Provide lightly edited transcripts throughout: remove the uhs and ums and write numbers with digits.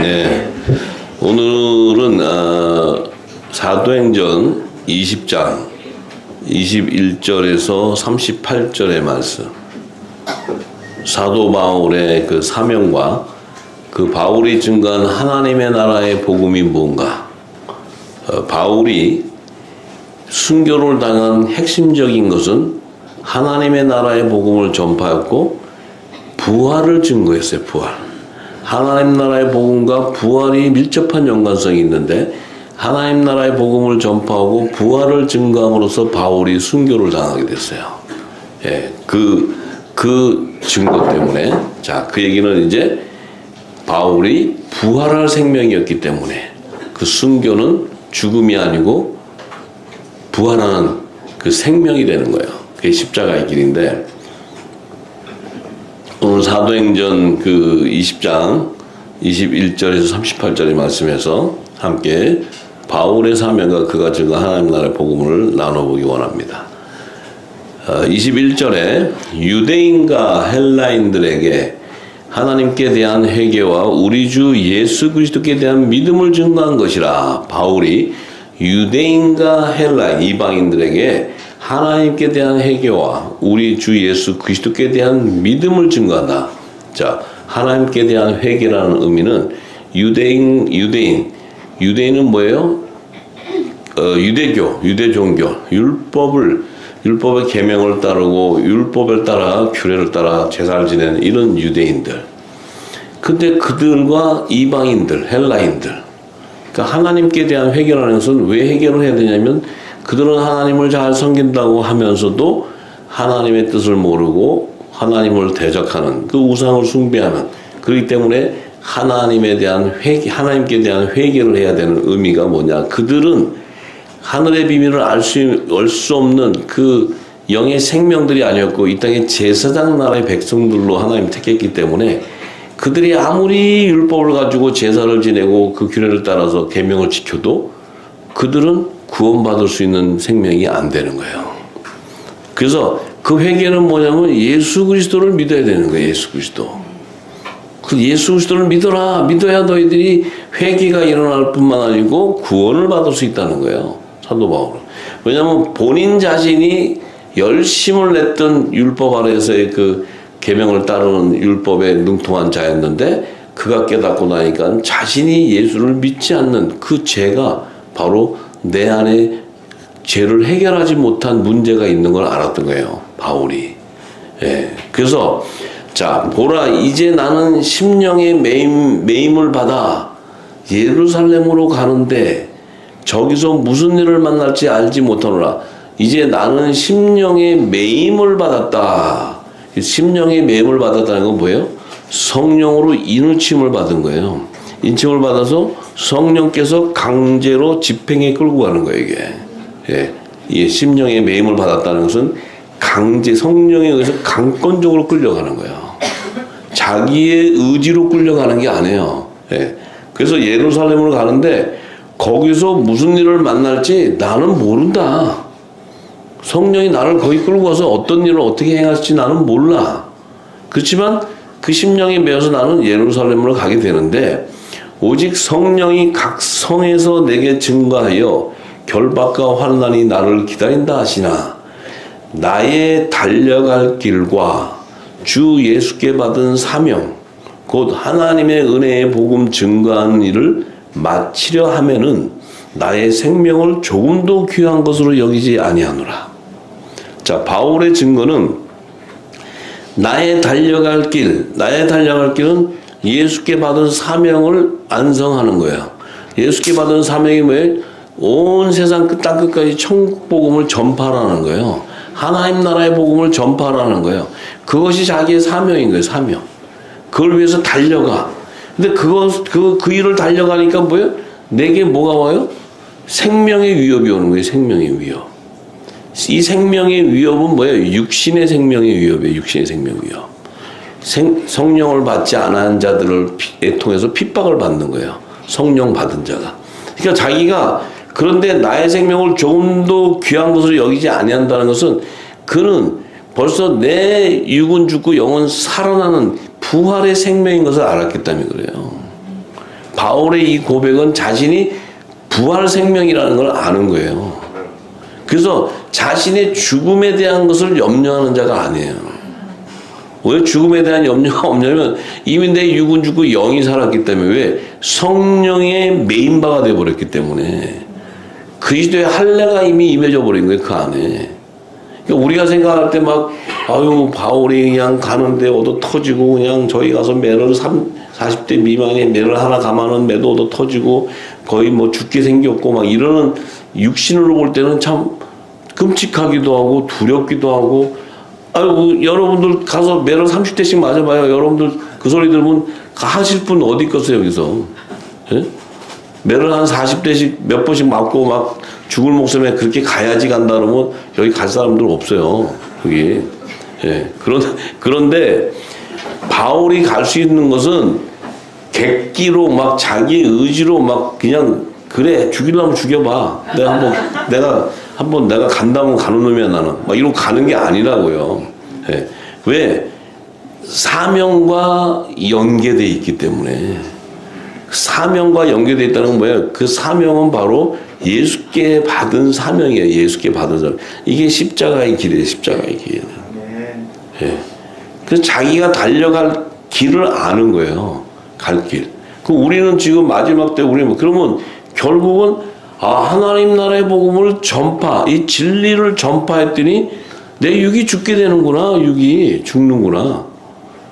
네, 오늘은 사도행전 20장 21절에서 38절의 말씀, 사도 바울의 그 사명과 그 바울이 증거한 하나님의 나라의 복음이 뭔가, 바울이 순교를 당한 핵심적인 것은 하나님의 나라의 복음을 전파했고 부활을 증거했어요. 부활. 하나님 나라의 복음과 부활이 밀접한 연관성이 있는데 하나님 나라의 복음을 전파하고 부활을 증거함으로써 바울이 순교를 당하게 됐어요. 예, 그 증거 때문에, 자, 그 얘기는 이제 바울이 부활할 생명이었기 때문에 그 순교는 죽음이 아니고 부활하는 그 생명이 되는 거예요. 그게 십자가의 길인데, 오늘 사도행전 그 20장 21절에서 38절의 말씀에서 함께 바울의 사명과 그가 증거한 하나님 나라의 복음을 나눠보기 원합니다. 21절에 유대인과 헬라인들에게 하나님께 대한 회개와 우리 주 예수 그리스도께 대한 믿음을 증거한 것이라. 바울이 유대인과 헬라인, 이방인들에게 하나님께 대한 회개와 우리 주 예수 그리스도께 대한 믿음을 증거한다. 자, 하나님께 대한 회개라는 의미는 유대인은 뭐예요? 유대 종교, 율법의 계명을 따르고 율법을 따라 규례를 따라 제사를 지내는 이런 유대인들. 근데 그들과 이방인들, 헬라인들, 그러니까 하나님께 대한 회개라는 것은 왜 회개를 해야 되냐면 그들은 하나님을 잘 섬긴다고 하면서도 하나님의 뜻을 모르고 하나님을 대적하는, 그 우상을 숭배하는, 그렇기 때문에 하나님께 대한 회개를 해야 되는 의미가 뭐냐? 그들은 하늘의 비밀을 알 수 없는 그 영의 생명들이 아니었고 이 땅의 제사장 나라의 백성들로 하나님 택했기 때문에 그들이 아무리 율법을 가지고 제사를 지내고 그 규례를 따라서 계명을 지켜도 그들은 구원받을 수 있는 생명이 안 되는 거예요. 그래서 그 회개는 뭐냐면 예수 그리스도를 믿어야 되는 거예요. 예수 그리스도. 그 예수 그리스도를 믿어라. 믿어야 너희들이 회개가 일어날 뿐만 아니고 구원을 받을 수 있다는 거예요. 사도 바울은. 왜냐하면 본인 자신이 열심을 냈던 율법 아래에서의 그 계명을 따르는 율법에 능통한 자였는데 그가 깨닫고 나니까 자신이 예수를 믿지 않는 그 죄가 바로 내 안에 죄를 해결하지 못한 문제가 있는 걸 알았던 거예요. 바울이. 예. 그래서 자, 보라, 이제 나는 심령의 매임을 받아 예루살렘으로 가는데 저기서 무슨 일을 만날지 알지 못하노라. 이제 나는 심령의 매임을 받았다. 심령의 매임을 받았다는 건 뭐예요? 성령으로 인을침을 받은 거예요. 인침을 받아서 성령께서 강제로 집행에 끌고 가는 거예요, 이게. 예. 이 심령의 매임을 받았다는 것은 성령에 의해서 강권적으로 끌려가는 거예요. 자기의 의지로 끌려가는 게 아니에요. 예. 그래서 예루살렘으로 가는데 거기서 무슨 일을 만날지 나는 모른다. 성령이 나를 거기 끌고 가서 어떤 일을 어떻게 행할지 나는 몰라. 그렇지만 그 심령에 매여서 나는 예루살렘으로 가게 되는데 오직 성령이 각 성에서 내게 증거하여 결박과 환난이 나를 기다린다 하시나 나의 달려갈 길과 주 예수께 받은 사명 곧 하나님의 은혜의 복음 증거하는 일을 마치려 하면은 나의 생명을 조금도 귀한 것으로 여기지 아니하노라. 자, 바울의 증거는 나의 달려갈 길은 예수께 받은 사명을 안성하는 거예요. 예수께 받은 사명이 뭐예요? 온 세상 땅 끝까지 천국 복음을 전파하라는 거예요. 하나님 나라의 복음을 전파하라는 거예요. 그것이 자기의 사명인 거예요. 사명. 그걸 위해서 달려가. 근데 그 일을 달려가니까 뭐예요? 내게 뭐가 와요? 생명의 위협이 오는 거예요. 생명의 위협. 이 생명의 위협은 뭐예요? 육신의 생명의 위협이에요. 육신의 생명 위협. 성령을 받지 않은 자들을 통해서 핍박을 받는 거예요. 성령 받은 자가. 그러니까 자기가 그런데 나의 생명을 조금도 귀한 것으로 여기지 아니한다는 것은 그는 벌써 내 육은 죽고 영은 살아나는 부활의 생명인 것을 알았기 때문에 그래요. 바울의 이 고백은 자신이 부활 생명이라는 걸 아는 거예요. 그래서 자신의 죽음에 대한 것을 염려하는 자가 아니에요. 왜 죽음에 대한 염려가 없냐면 이미 내 육은 죽고 영이 살았기 때문에 왜? 성령의 메인바가 되어버렸기 때문에 그리스도의 할례가 이미 임해져 버린 거예요. 그 안에. 그러니까 우리가 생각할 때 막 아유 바울이 그냥 가는데 얻어 터지고 그냥 저희 가서 매를 40대 미만의 매를 하나 감아는 매도 얻어 터지고 거의 뭐 죽게 생겼고 막 이러는 육신으로 볼 때는 참 끔찍하기도 하고 두렵기도 하고 아유 여러분들 가서 매를 30대씩 맞아봐요. 여러분들 그 소리 들으면 하실 분 어디 있겠어요 여기서. 예? 매를 한 40대씩 몇 번씩 맞고 막 죽을 목숨에 그렇게 가야지 간다 그러면 여기 갈 사람들 없어요. 여기. 예. 그런데 바울이 갈 수 있는 것은 객기로 막 자기 의지로 막 그냥 그래 죽이려면 죽여봐. 내가 한번 내가 간다면 가는 놈이야 나는. 막 이러고 가는 게 아니라고요. 예. 왜? 사명과 연계돼 있기 때문에. 사명과 연계되어 있다는 건 뭐예요? 그 사명은 바로 예수께 받은 사명이에요. 예수께 받은 사명. 이게 십자가의 길이에요. 십자가의 길. 예. 그래서 자기가 달려갈 길을 아는 거예요. 갈 길. 그 우리는 지금 마지막 때 우리는 그러면 결국은 하나님 나라의 복음을 전파, 이 진리를 전파했더니 내 육이 죽게 되는구나. 육이 죽는구나.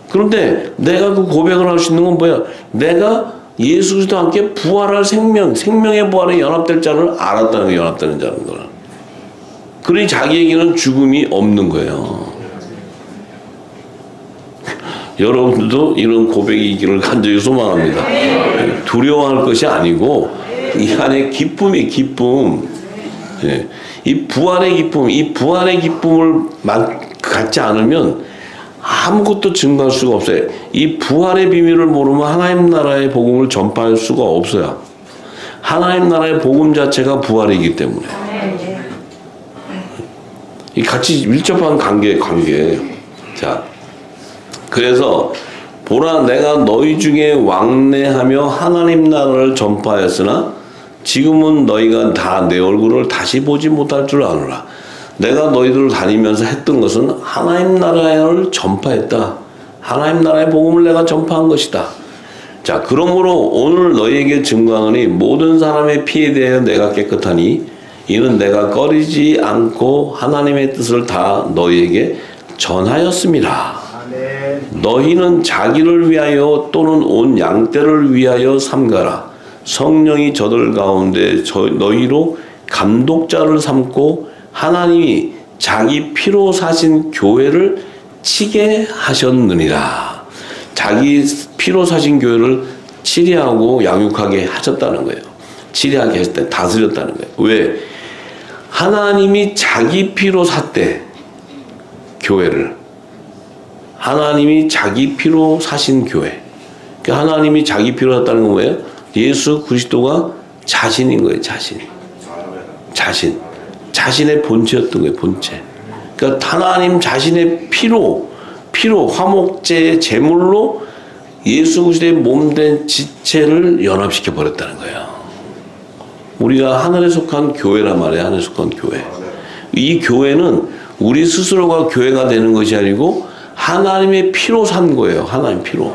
그런데 내가 그 고백을 할 수 있는 건 뭐야? 내가 예수 그리스도와 함께 부활할 생명의 부활에 연합될 자를 알았다는 게 연합되는 자는 거라. 그러니 자기에게는 죽음이 없는 거예요. 여러분들도 이런 고백이 있기를 간절히 소망합니다. 두려워할 것이 아니고 이 안에 기쁨이 기쁨. 예. 이 부활의 기쁨, 이 부활의 기쁨을 갖지 않으면 아무것도 증거할 수가 없어요. 이 부활의 비밀을 모르면 하나님 나라의 복음을 전파할 수가 없어요. 하나님 나라의 복음 자체가 부활이기 때문에. 이 같이 밀접한 관계예요. 자, 그래서 보라 내가 너희 중에 왕래하며 하나님 나라를 전파하였으나 지금은 너희가 다 내 얼굴을 다시 보지 못할 줄 아노라. 내가 너희들을 다니면서 했던 것은 하나님 나라를 전파했다. 하나님 나라의 복음을 내가 전파한 것이다. 자, 그러므로 오늘 너희에게 증거하노니 모든 사람의 피에 대하여 내가 깨끗하니 이는 내가 꺼리지 않고 하나님의 뜻을 다 너희에게 전하였습니다. 너희는 자기를 위하여 또는 온 양떼를 위하여 삼가라. 성령이 저들 가운데 너희로 감독자를 삼고 하나님이 자기 피로 사신 교회를 치게 하셨느니라. 자기 피로 사신 교회를 치리하고 양육하게 하셨다는 거예요. 치리하게 했을 다스렸다는 거예요. 왜? 하나님이 자기 피로 샀대. 교회를. 하나님이 자기 피로 사신 교회. 그러니까 하나님이 자기 피로 샀다는 건 뭐예요? 예수 그리스도가 자신인 거예요. 자신. 자신의 본체였던 거예요. 본체. 그러니까 하나님 자신의 피로 화목제의 제물로 예수 그리스도의 몸된 지체를 연합시켜 버렸다는 거예요. 우리가 하늘에 속한 교회란 말이에요. 하늘에 속한 교회. 이 교회는 우리 스스로가 교회가 되는 것이 아니고 하나님의 피로 산 거예요. 하나님 피로.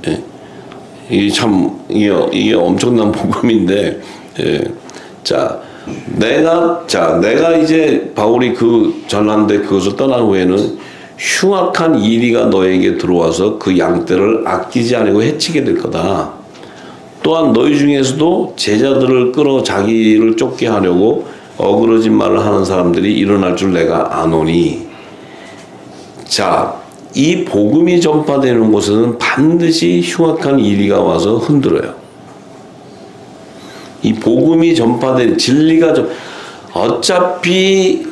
예. 이게 엄청난 복음인데, 예. 내가 이제 바울이 전한데 그것을 떠난 후에는 흉악한 이리가 너에게 들어와서 그 양떼를 아끼지 않고 해치게 될 거다. 또한 너희 중에서도 제자들을 끌어 자기를 쫓게 하려고 어그러진 말을 하는 사람들이 일어날 줄 내가 아노니. 자, 이 복음이 전파되는 곳에는 반드시 흉악한 이리가 와서 흔들어요. 이 복음이 전파된 진리가 어차피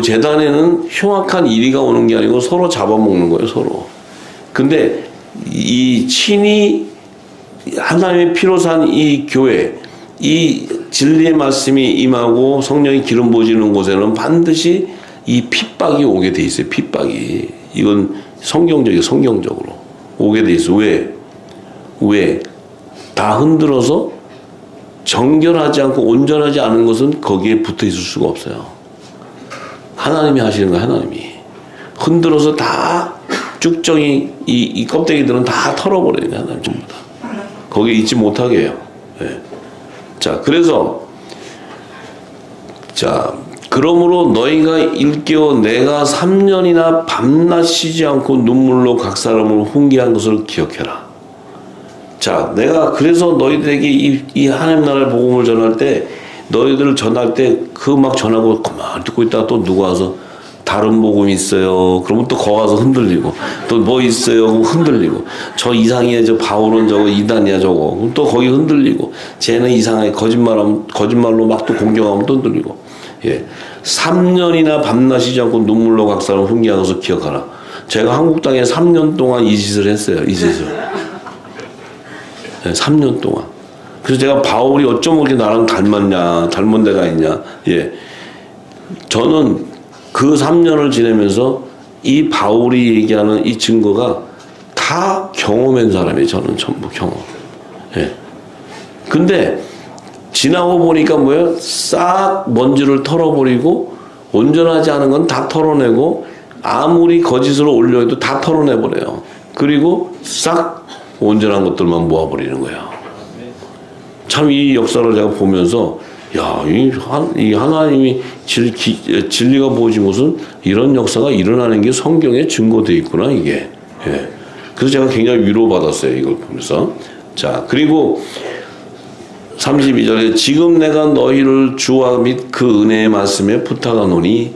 재단에는 흉악한 이리가 오는 게 아니고 서로 잡아먹는 거예요. 서로. 근데 이 친히 하나님의 피로 산 이 교회, 이 진리의 말씀이 임하고 성령이 기름 부어지는 곳에는 반드시 이 핍박이 오게 돼 있어요. 핍박이. 이건 성경적으로 오게 돼 있어. 왜? 왜? 다 흔들어서 정결하지 않고 온전하지 않은 것은 거기에 붙어 있을 수가 없어요. 하나님이 하시는 거예요. 하나님이 흔들어서 다 쭉정이 이 껍데기들은 다 털어버려요. 하나님 전부 다 거기에 있지 못하게 해요. 네. 자, 그래서 자, 그러므로 너희가 일깨워 내가 3년이나 밤낮 쉬지 않고 눈물로 각 사람을 훈계한 것을 기억해라. 자, 내가 그래서 너희들에게 이 하나님 나라의 복음을 전할 때 너희들을 전할 때 그 막 전하고 그만 듣고 있다가 또 누가 와서 다른 복음 있어요. 그러면 또 거기 와서 흔들리고 또 뭐 있어요. 그럼 흔들리고 저 이상해. 저 바울은 저거 이단이야 저거. 그럼 또 거기 흔들리고 쟤는 이상하게 거짓말로 막 또 공격하면 또 흔들리고. 예. 3년이나 밤낮 쉬지 않고 눈물로 각 사람 훈계한 것을 기억하라. 제가 한국 땅에 3년 동안 이 짓을 했어요. 이 짓을. 네, 3년 동안. 그래서 제가 바울이 어쩜 그렇게 나랑 닮았냐, 닮은 데가 있냐. 예. 저는 그 3년을 지내면서 이 바울이 얘기하는 이 증거가 다 경험한 사람이에요. 저는 전부 경험. 예. 근데 지나고 보니까 뭐예요? 싹 먼지를 털어버리고 온전하지 않은 건 다 털어내고 아무리 거짓으로 올려도 다 털어내버려요. 그리고 싹 온전한 것들만 모아버리는 거예요. 참 이 역사를 제가 보면서 야, 이 하나님이 진리가 보여진 것은 이런 역사가 일어나는 게 성경에 증거되어 있구나 이게. 예. 그래서 제가 굉장히 위로받았어요. 이걸 보면서. 자, 그리고 32절에 지금 내가 너희를 주와 및 그 은혜의 말씀에 부탁하노니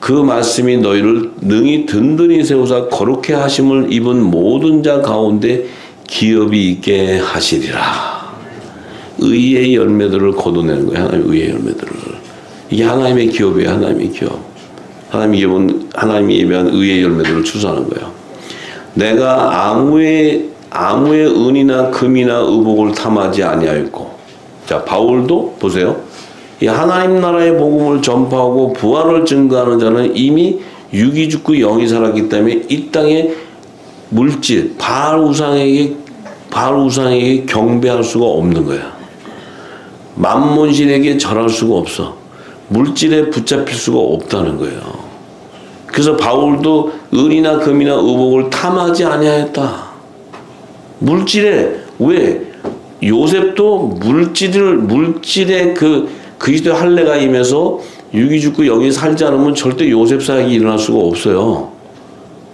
그 말씀이 너희를 능히 든든히 세우사 거룩해 하심을 입은 모든 자 가운데 기업이 있게 하시리라. 의의 열매들을 거둬내는 거예요. 하나님의 의의 열매들을. 이게 하나님의 기업이에요. 하나님의 기업. 하나님이 예배한 의의 열매들을 추수하는 거예요. 내가 아무의 은이나 금이나 의복을 탐하지 아니하였고. 자, 바울도 보세요. 이 하나님 나라의 복음을 전파하고 부활을 증거하는 자는 이미 육이 죽고 영이 살았기 때문에 이 땅의 물질, 바알 우상에게 경배할 수가 없는 거야. 만몬신에게 절할 수가 없어. 물질에 붙잡힐 수가 없다는 거예요. 그래서 바울도 은이나 금이나 의복을 탐하지 아니하였다. 물질에 왜? 요셉도 물질에 그 그리스도의 할례가 임해서 육이 죽고 영이 살지 않으면 절대 요셉 사역이 일어날 수가 없어요.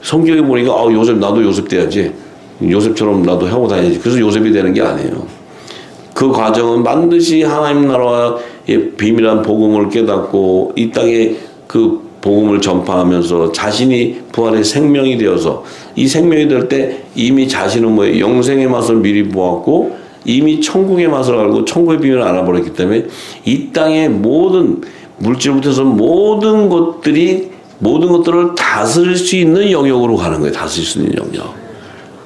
성경에 보니까 요셉 나도 요셉 돼야지. 요셉처럼 나도 하고 다녀야지. 그래서 요셉이 되는 게 아니에요. 그 과정은 반드시 하나님 나라의 비밀한 복음을 깨닫고 이 땅에 그 복음을 전파하면서 자신이 부활의 생명이 되어서 이 생명이 될 때 이미 자신은 뭐예요? 영생의 맛을 미리 보았고 이미 천국의 맛을 알고 천국의 비밀을 알아버렸기 때문에 이 땅의 모든 물질부터 해서 모든 것들을 다스릴 수 있는 영역으로 가는 거예요. 다스릴 수 있는 영역.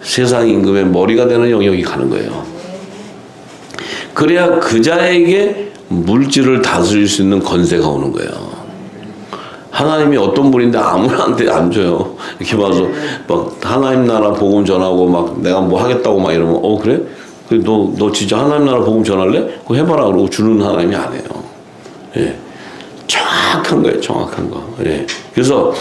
세상 임금의 머리가 되는 영역이 가는 거예요. 그래야 그 자에게 물질을 다스릴 수 있는 건세가 오는 거예요. 하나님이 어떤 분인데 아무나한테 안 줘요. 이렇게 봐서 막 하나님 나라 복음 전하고 막 내가 뭐 하겠다고 막 이러면 그래? 너 진짜 하나님 나라 복음 전할래? 그거 해봐라 그러고 주는 하나님이 아니에요. 예. 정확한 거예요. 정확한 거. 예. 그래서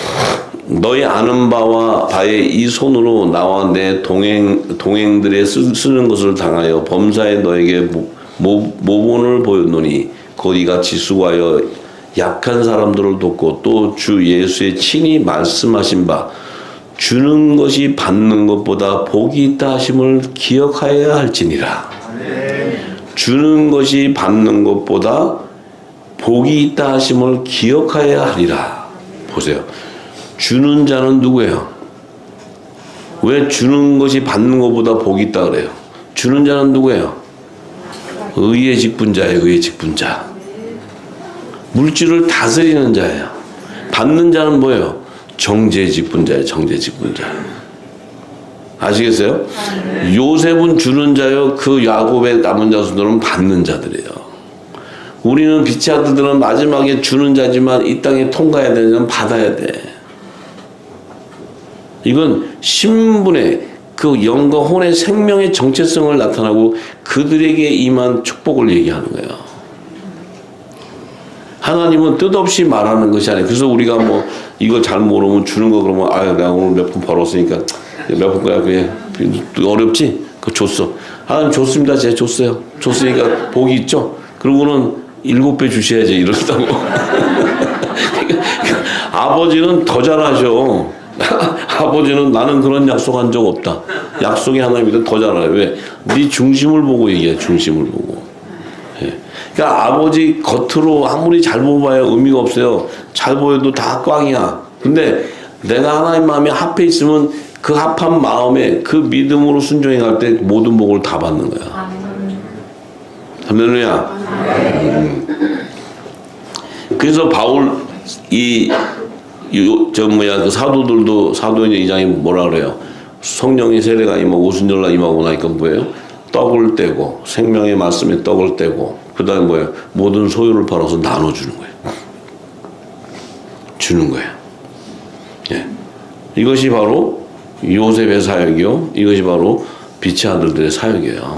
너희 아는 바의 이 손으로 나와 내 동행들의 쓰는 것을 당하여 범사에 너에게 모본을 보였노니 곧 이같이 수고하여 약한 사람들을 돕고 또 주 예수의 친히 말씀하신 바 주는 것이 받는 것보다 복이 있다 하심을 기억하여야 할지니라. 주는 것이 받는 것보다 복이 있다 하심을 기억하여야 하리라. 보세요. 주는 자는 누구예요? 왜 주는 것이 받는 것보다 복이 있다 그래요? 주는 자는 누구예요? 의의 직분자예요. 의의 직분자. 물질을 다스리는 자예요. 받는 자는 뭐예요? 정죄의 직분자예요. 정죄의 직분자. 아시겠어요? 요셉은 주는 자요. 그 야곱의 남은 자손들은 받는 자들이에요. 우리는 빛의 아들들은 마지막에 주는 자지만 이 땅에 통과해야 되는 받아야 돼. 이건 신분의 그 영과 혼의 생명의 정체성을 나타나고 그들에게 임한 축복을 얘기하는 거예요. 하나님은 뜻없이 말하는 것이 아니에요. 그래서 우리가 뭐 이걸 잘 모르면 주는 거 그러면 내가 오늘 몇 푼 벌었으니까 몇 푼 거야 그게 어렵지? 그거 줬어. 하나님 줬습니다. 제가 줬어요. 줬으니까 복이 있죠. 그러고는 7배 주셔야지 이러다고. 아버지는 더 잘하셔. 아버지는 나는 그런 약속한 적 없다. 약속이 하나님이든 더 잘하네. 왜? 네 중심을 보고 얘기해. 중심을 보고. 예. 그러니까 아버지 겉으로 아무리 잘 보봐야 의미가 없어요. 잘 보여도 다 꽝이야. 근데 내가 하나님 마음에 합해 있으면 그 합한 마음에 그 믿음으로 순종해 갈 때 모든 복을 다 받는 거야. 할렐루야. 그래서 바울 그 사도들도 사도행전 2장에 뭐라 그래요? 성령의 세례가 임하고 오순절날 임하고 나니까 뭐예요? 떡을 떼고 생명의 말씀에 떡을 떼고 그다음에 뭐예요? 모든 소유를 팔아서 나눠주는 거예요. 주는 거예요. 예. 이것이 바로 요셉의 사역이요. 이것이 바로 빛의 아들들의 사역이에요.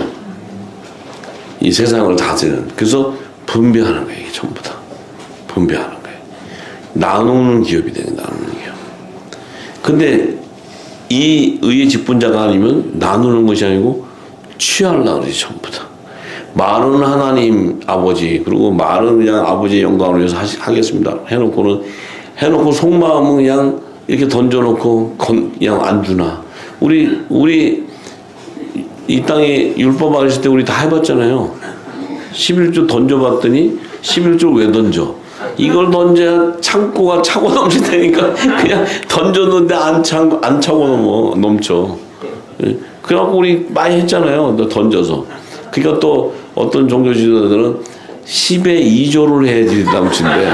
이 세상을 다스리는. 그래서 분배하는 거예요. 이게 전부 다. 분배하는 거예요. 나누는 기업이 되는 거예요. 나누는 기업. 근데 이 의의 직분자가 아니면 나누는 것이 아니고 취하려고 그러지 전부 다. 말은 하나님 아버지 그리고 말은 그냥 아버지의 영광을 위해서 하겠습니다. 해놓고 속마음은 그냥 이렇게 던져놓고 그냥 안 주나. 우리 이 땅에 율법 안 했을 때 우리 다 해봤잖아요. 11조 던져봤더니 11조 왜 던져? 이걸 던져야 창고가 차고 넘친다니까 그냥 던졌는데 안 차고 넘쳐. 그래갖고 우리 많이 했잖아요. 던져서. 그러니까 또 어떤 종교 지도자들은 10의 2조를 해야지 남친데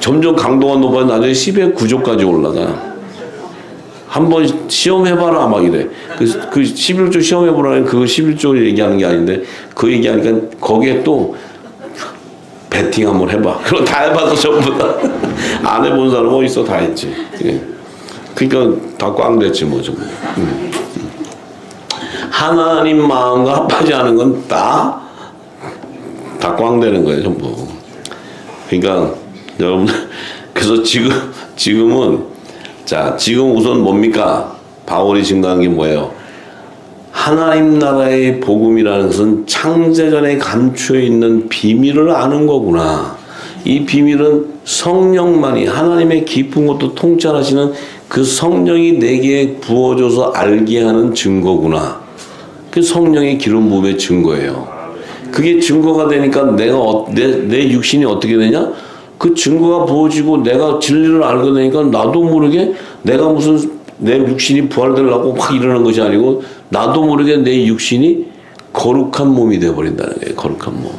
점점 강도가 높아서 나중에 10의 9조까지 올라가. 한번 시험해봐라 막 이래. 그 11조 시험해보라는 그 11조 얘기하는 게 아닌데 그 얘기하니까 거기에 또 배팅 한번 해봐. 그럼 다 해봐서 전부 다. 안 해본 사람 어디 있어? 다 했지. 예. 그러니까 다 꽝 됐지 뭐 전부. 하나님 마음과 합하지 않은 건 다 꽝 되는 거예요 전부. 그러니까 여러분 그래서 지금은 지금 우선 뭡니까? 바울이 증거한 게 뭐예요? 하나님 나라의 복음이라는 것은 창세전에 감추어 있는 비밀을 아는 거구나. 이 비밀은 성령만이 하나님의 깊은 것도 통찰하시는 그 성령이 내게 부어줘서 알게 하는 증거구나. 그 성령의 기름 부음의 증거예요. 그게 증거가 되니까 내 육신이 어떻게 되냐? 그 증거가 부어지고 내가 진리를 알게 되니까 나도 모르게 내가 무슨 내 육신이 부활되려고 막 이러는 것이 아니고 나도 모르게 내 육신이 거룩한 몸이 되어버린다는 거예요. 거룩한 몸.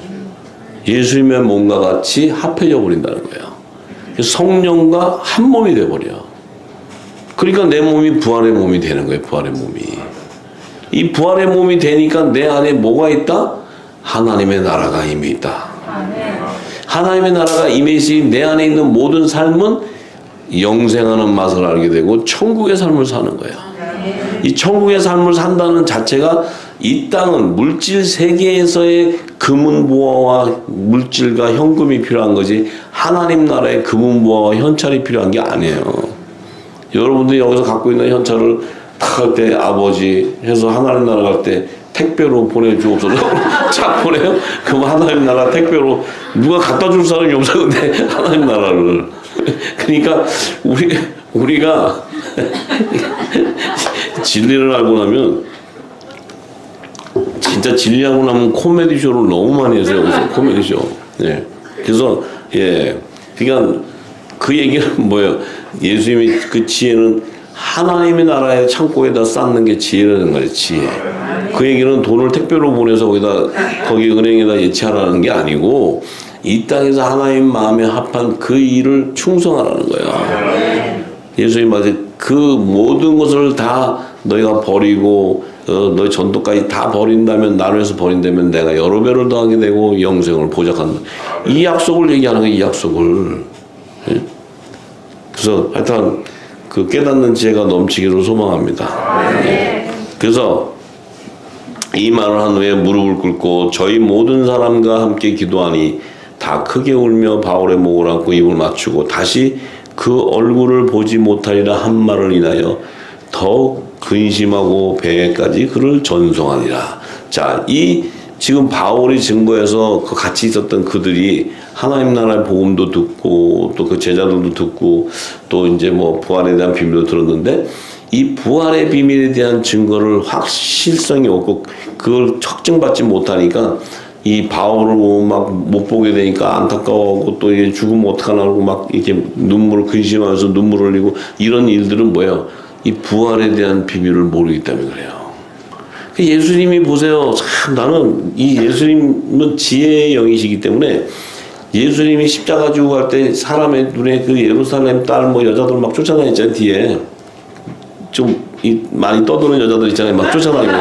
예수님의 몸과 같이 합해져 버린다는 거예요. 성령과 한 몸이 되어버려. 그러니까 내 몸이 부활의 몸이 되는 거예요. 부활의 몸이. 이 부활의 몸이 되니까 내 안에 뭐가 있다? 하나님의 나라가 임해 있다. 하나님의 나라가 임해 있으니 내 안에 있는 모든 삶은 영생하는 맛을 알게 되고 천국의 삶을 사는 거예요. 이 천국의 삶을 산다는 자체가 이 땅은 물질 세계에서의 금은보화와 물질과 현금이 필요한 거지 하나님 나라의 금은보화와 현찰이 필요한 게 아니에요. 여러분들이 여기서 갖고 있는 현찰을 탁 할 때 아버지 해서 하나님 나라 갈 때 택배로 보내주옵소서. 차 보내요? 그럼 하나님 나라 택배로 누가 갖다 줄 사람이 없어. 근데 하나님 나라를. 그러니까 우리가 진리를 알고 나면 진짜 진리하고 나면 코미디 쇼를 너무 많이 해서 여기서 코미디 쇼. 예. 그래서 예. 그러니까 그 얘기는 뭐예요? 예수님이 그 지혜는 하나님의 나라의 창고에다 쌓는 게 지혜라는 거예요. 지혜. 그 얘기는 돈을 택배로 보내서 거기 은행에다 예치하라는 게 아니고 이 땅에서 하나님 마음에 합한 그 일을 충성하라는 거예요. 예수님 말씀 그 모든 것을 다 너희가 버리고 너희 전도까지 다 버린다면 나를 위해서 버린다면 내가 여러 배를 더하게 되고 영생을 보장한다. 이 약속을 얘기하는 거예요. 이 약속을. 예? 그래서 하여튼 그 깨닫는 지혜가 넘치기를 소망합니다. 예. 그래서 이 말을 한 후에 무릎을 꿇고 저희 모든 사람과 함께 기도하니 다 크게 울며 바울의 목을 안고 입을 맞추고 다시 그 얼굴을 보지 못하리라 한 말을 인하여 더욱 근심하고 배에까지 그를 전송하니라. 자, 이 지금 바울이 증거해서 그 같이 있었던 그들이 하나님 나라의 복음도 듣고 또 그 제자들도 듣고 또 이제 뭐 부활에 대한 비밀도 들었는데 이 부활의 비밀에 대한 증거를 확실성이 없고 그걸 측정받지 못하니까 이 바울을 막 못 보게 되니까 안타까워하고 또 이게 죽으면 어떡하나 하고 막 이렇게 눈물을 근심하면서 눈물을 흘리고 이런 일들은 뭐예요? 이 부활에 대한 비밀을 모르기 때문에 그래요. 예수님이 보세요. 참 나는 이 예수님은 지혜의 영이시기 때문에 예수님이 십자가 지고 갈 때 사람의 눈에 그 예루살렘 딸 뭐 여자들 막 쫓아다녔잖아요. 뒤에 좀 많이 떠도는 여자들 있잖아요. 막 쫓아다니고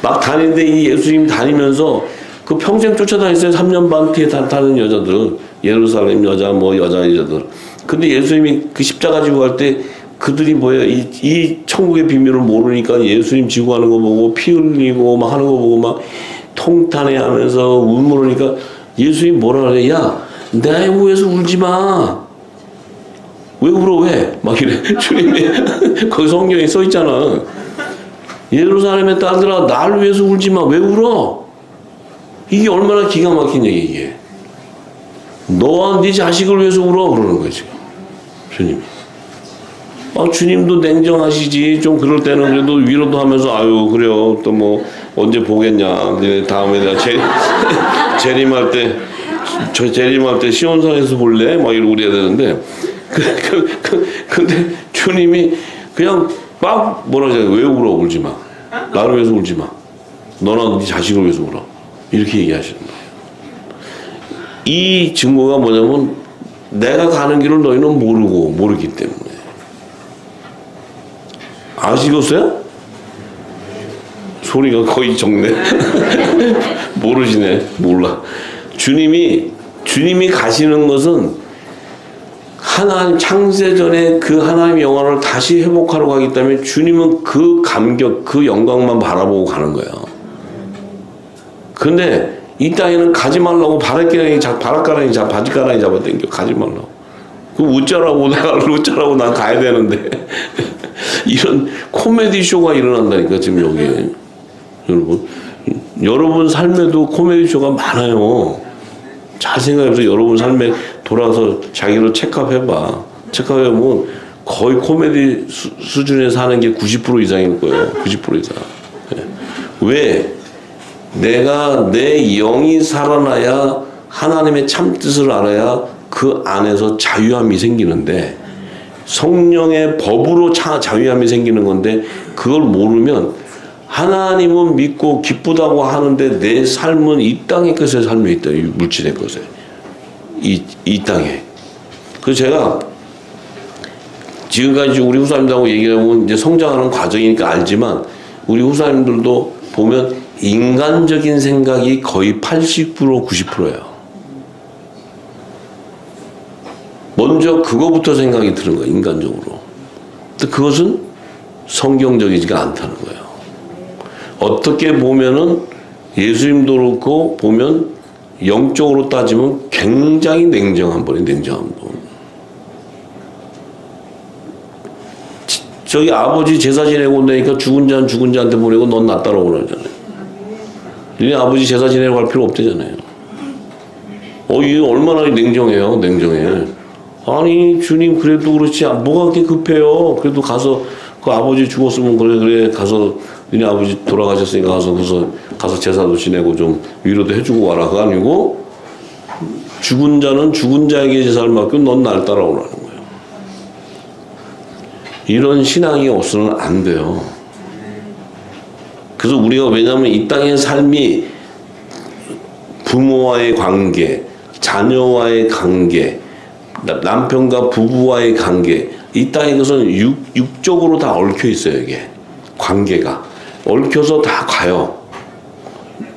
막 다니는데 이 예수님 다니면서 그 평생 쫓아다녔어요. 3년 반 뒤에 다니는 여자들 예루살렘 여자 뭐 여자들. 근데 예수님이 그 십자가 지고 갈 때 그들이 뭐예요? 이 천국의 비밀을 모르니까 예수님 지고 가는 거 보고 피 흘리고 막 하는 거 보고 막 통탄해 하면서 눈물 흘리니까 예수님 뭐라 그래? 야, 내 위해서 울지 마. 왜 울어 왜? 막 이래. 주님이 거기 성경에 써 있잖아. 예루살렘의 딸들아 나를 위해서 울지 마. 왜 울어? 이게 얼마나 기가 막힌 얘기 이게. 너와 네 자식을 위해서 울어 그러는 거예요 지금. 주님이. 주님도 냉정하시지. 좀 그럴 때는 그래도 위로도 하면서 아유 그래요. 또 뭐 언제 보겠냐. 다음에 내가 재림할 때 시온산에서 볼래? 막 이러고 그래야 되는데 근데 주님이 그냥 막 뭐라 그러잖아요. 왜 울어? 울지 마. 나를 위해서 울지 마. 너나 네 자식을 위해서 울어. 이렇게 얘기하시는 거예요. 이 증거가 뭐냐면 내가 가는 길을 너희는 모르기 때문에. 아시겠어요? 소리가 거의 적네. 모르시네. 몰라. 주님이 가시는 것은 하나님 창세전에 그 하나님의 영광을 다시 회복하러 가기 때문에 주님은 그 감격, 그 영광만 바라보고 가는 거예요. 근데 이 땅에는 가지 말라고 바닷가랑이 바지가랑이 잡아당겨 가지 말라고. 그 웃자라고 내가 웃자라고 난 가야 되는데 이런 코미디 쇼가 일어난다니까 지금 여기. 여러분 삶에도 코미디 쇼가 많아요. 잘 생각해서 여러분 삶에 돌아서 자기로 체크해봐. 체크해보면 거의 코미디 수준에 사는 게 90% 이상일 거예요. 90% 이상. 왜? 내가 내 영이 살아나야 하나님의 참 뜻을 알아야 그 안에서 자유함이 생기는데 성령의 법으로 자유함이 생기는 건데 그걸 모르면 하나님은 믿고 기쁘다고 하는데 내 삶은 이 땅의 것에 삶에 있다. 이 물질의 것에. 이 땅에. 그래서 제가 지금까지 우리 후사님들하고 얘기하면 이제 성장하는 과정이니까 알지만 우리 후사님들도 보면 인간적인 생각이 거의 80% 90%예요. 먼저 그거부터 생각이 드는 거예요. 인간적으로. 근데 그것은 성경적이지가 않다는 거예요. 어떻게 보면은 예수님도 그렇고 보면 영적으로 따지면 굉장히 냉정한 분이 냉정한 분. 저기 아버지 제사 지내고 온다니까 죽은 자는 죽은 자한테 보내고 넌 나 따라오라 그러잖아요. 니네 아버지 제사 지내고 갈 필요 없대잖아요. 이게 얼마나 냉정해요. 냉정해. 아니 주님 그래도 그렇지 뭐가 그렇게 급해요. 그래도 가서 그 아버지 죽었으면 그래 가서 니네 아버지 돌아가셨으니까 가서 제사도 지내고 좀 위로도 해주고 와라. 그거 아니고 죽은 자는 죽은 자에게 제사를 맡기고 넌 날 따라오라는 거예요. 이런 신앙이 없으면 안 돼요. 그래서 우리가 왜냐하면 이 땅의 삶이 부모와의 관계, 자녀와의 관계, 남편과 부부와의 관계, 이 땅의 것은 육적으로 다 얽혀 있어요. 이게 관계가 얽혀서 다 가요.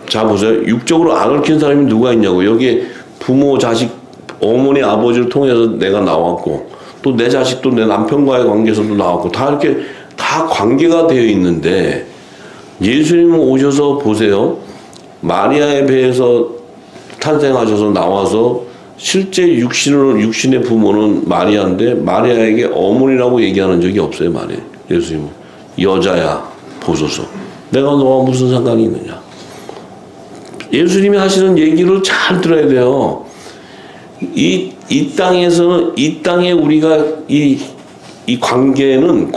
자 보세요. 육적으로 안 얽힌 사람이 누가 있냐고. 여기 부모, 자식, 어머니, 아버지를 통해서 내가 나왔고 또 내 자식도 내 남편과의 관계에서도 나왔고 다 이렇게 다 관계가 되어 있는데 예수님 오셔서 보세요. 마리아의 배에서 탄생하셔서 나와서 실제 육신의 부모는 마리아인데 마리아에게 어머니라고 얘기하는 적이 없어요. 예수님은. 여자야 보소서. 내가 너와 무슨 상관이 있느냐. 예수님이 하시는 얘기를 잘 들어야 돼요. 이 땅에서는, 이 땅에 우리가 이 관계는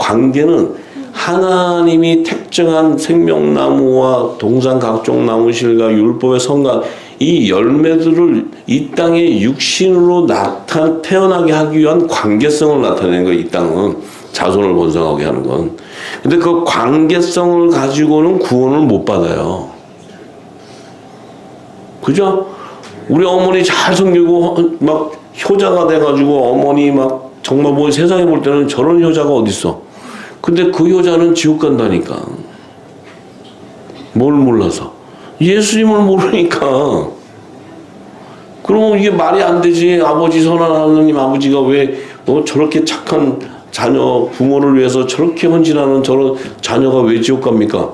하나님이 택정한 생명나무와 동산 각종 나무실과 율법의 선과 이 열매들을 이 땅에 육신으로 태어나게 하기 위한 관계성을 나타내는 거예요. 이 땅은 자손을 번성하게 하는 건. 근데 그 관계성을 가지고는 구원을 못 받아요. 그죠? 우리 어머니 잘 섬기고 막 효자가 돼가지고 어머니 막 정말 뭐 세상에 볼 때는 저런 효자가 어딨어. 근데 그 효자는 지옥 간다니까. 뭘 몰라서. 예수님을 모르니까. 그러면 이게 말이 안 되지. 아버지, 선한 하나님 아버지가 왜 저렇게 착한 자녀, 부모를 위해서 저렇게 헌신하는 저런 자녀가 왜 지옥 갑니까?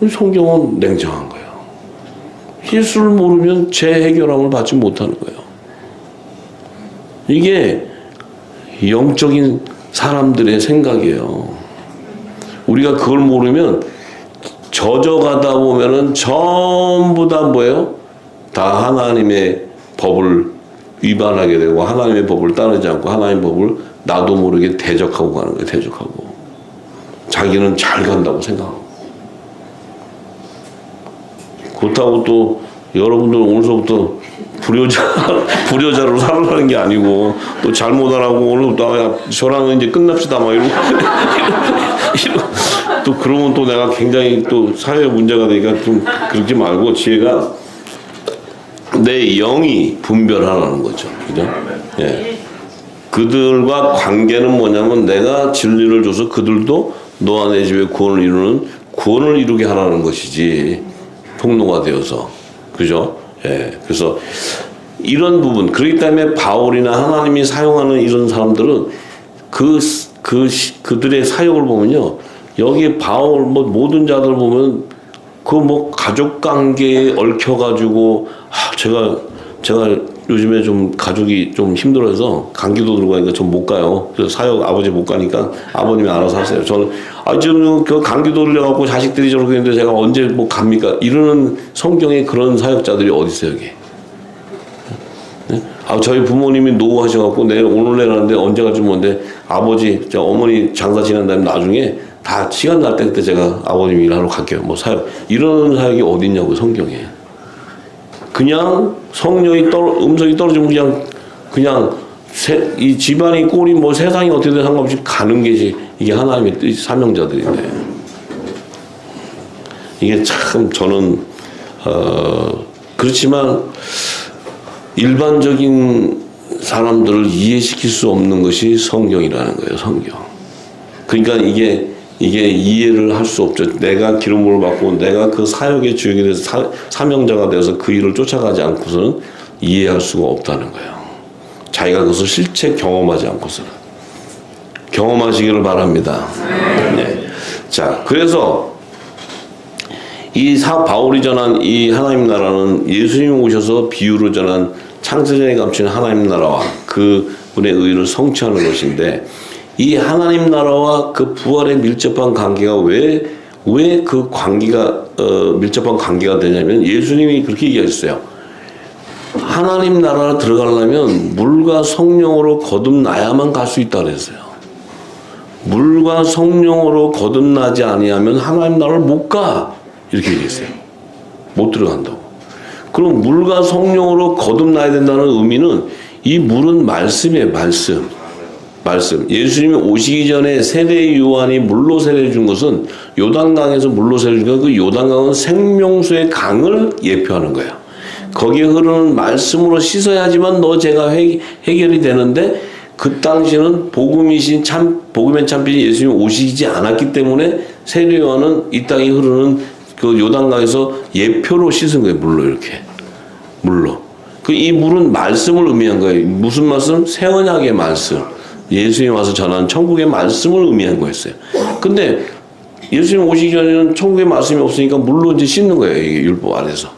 성경은 냉정한 거예요. 예수를 모르면 죄 해결함을 받지 못하는 거예요. 이게 영적인 사람들의 생각이에요. 우리가 그걸 모르면 젖어가다 보면은 전부 다 뭐예요? 다 하나님의 법을 위반하게 되고 하나님의 법을 따르지 않고 하나님의 법을 나도 모르게 대적하고 가는 거예요. 대적하고. 자기는 잘 간다고 생각하고. 그렇다고 또 여러분들 오늘서부터 불효자로 살아가는 게 아니고 또 잘못 안 하고 오늘부터 저랑은 이제 끝납시다 막 이러고 또 그러면 또 내가 굉장히 또 사회 문제가 되니까 좀 그러지 말고 지혜가 내 영이 분별하라는 거죠. 그죠? 예. 그들과 관계는 뭐냐면 내가 진리를 줘서 그들도 너와 내 집에 구원을 이루게 하라는 것이지 폭로가 되어서. 그죠? 예. 그래서 이런 부분, 그렇기 때문에 바울이나 하나님이 사용하는 이런 사람들은 그들의 사역을 보면요. 여기 바울, 모든 자들 보면 가족 관계에 얽혀가지고, 제가 요즘에 좀 가족이 좀 힘들어서 감기도 들고 가니까 전 못 가요. 그래서 사역 아버지 못 가니까 아버님이 알아서 하세요. 저는 저는 그 감기도 들려갖고 자식들이 저렇게 했는데 제가 언제 갑니까? 이러는 성경에 그런 사역자들이 어디 있어요, 여기? 네? 저희 부모님이 노후하셔갖고 내일 오늘 내라는데 언제 갈지 모르는데 아버지, 어머니 장사 지난 다음에 나중에 다 시간 날 때 그때 제가 아버님 일하러 갈게요. 사역. 이런 사역이 어디 있냐고 성경에. 그냥 성령이 음성이 떨어지면 그냥 이 집안이 꼴이 세상이 어떻게 되든 상관없이 가는 게지. 이게 하나님의 사명자들인데. 이게 참 저는 그렇지만 일반적인 사람들을 이해시킬 수 없는 것이 성경이라는 거예요. 성경. 그러니까 이게 이해를 할 수 없죠. 내가 기름을 받고 내가 그 사역의 주역이 돼서 사명자가 되어서 그 일을 쫓아가지 않고서는 이해할 수가 없다는 거예요. 자기가 그것을 실제 경험하지 않고서는. 경험하시기를 바랍니다. 네. 자, 그래서 바울이 전한 이 하나님 나라는 예수님이 오셔서 비유로 전한 창세전에 감추는 하나님 나라와 그분의 의를 성취하는 것인데 이 하나님 나라와 그 부활의 밀접한 관계가 왜 그 관계가 밀접한 관계가 되냐면 예수님이 그렇게 얘기하셨어요. 하나님 나라로 들어가려면 물과 성령으로 거듭나야만 갈 수 있다 그랬어요. 물과 성령으로 거듭나지 아니하면 하나님 나라를 못 가. 이렇게 얘기했어요. 못 들어간다고. 그럼 물과 성령으로 거듭나야 된다는 의미는 이 물은 말씀이에요. 말씀. 예수님이 오시기 전에 세례 요한이 물로 세례 준 것은 요단강에서 물로 세례 준 그 요단강은 생명수의 강을 예표하는 거예요. 거기에 흐르는 말씀으로 씻어야지만 죄가 해결이 되는데 그 당시에는 복음의 참빛인 예수님이 오시지 않았기 때문에 세례 요한은 이 땅에 흐르는 그 요단강에서 예표로 씻은 거예요. 물로. 이 물은 말씀을 의미한 거예요. 무슨 말씀? 새 언약의 말씀. 예수님이 와서 전한 천국의 말씀을 의미한 거였어요. 근데 예수님 오시기 전에는 천국의 말씀이 없으니까 물로 이제 씻는 거예요. 이게 율법 안에서.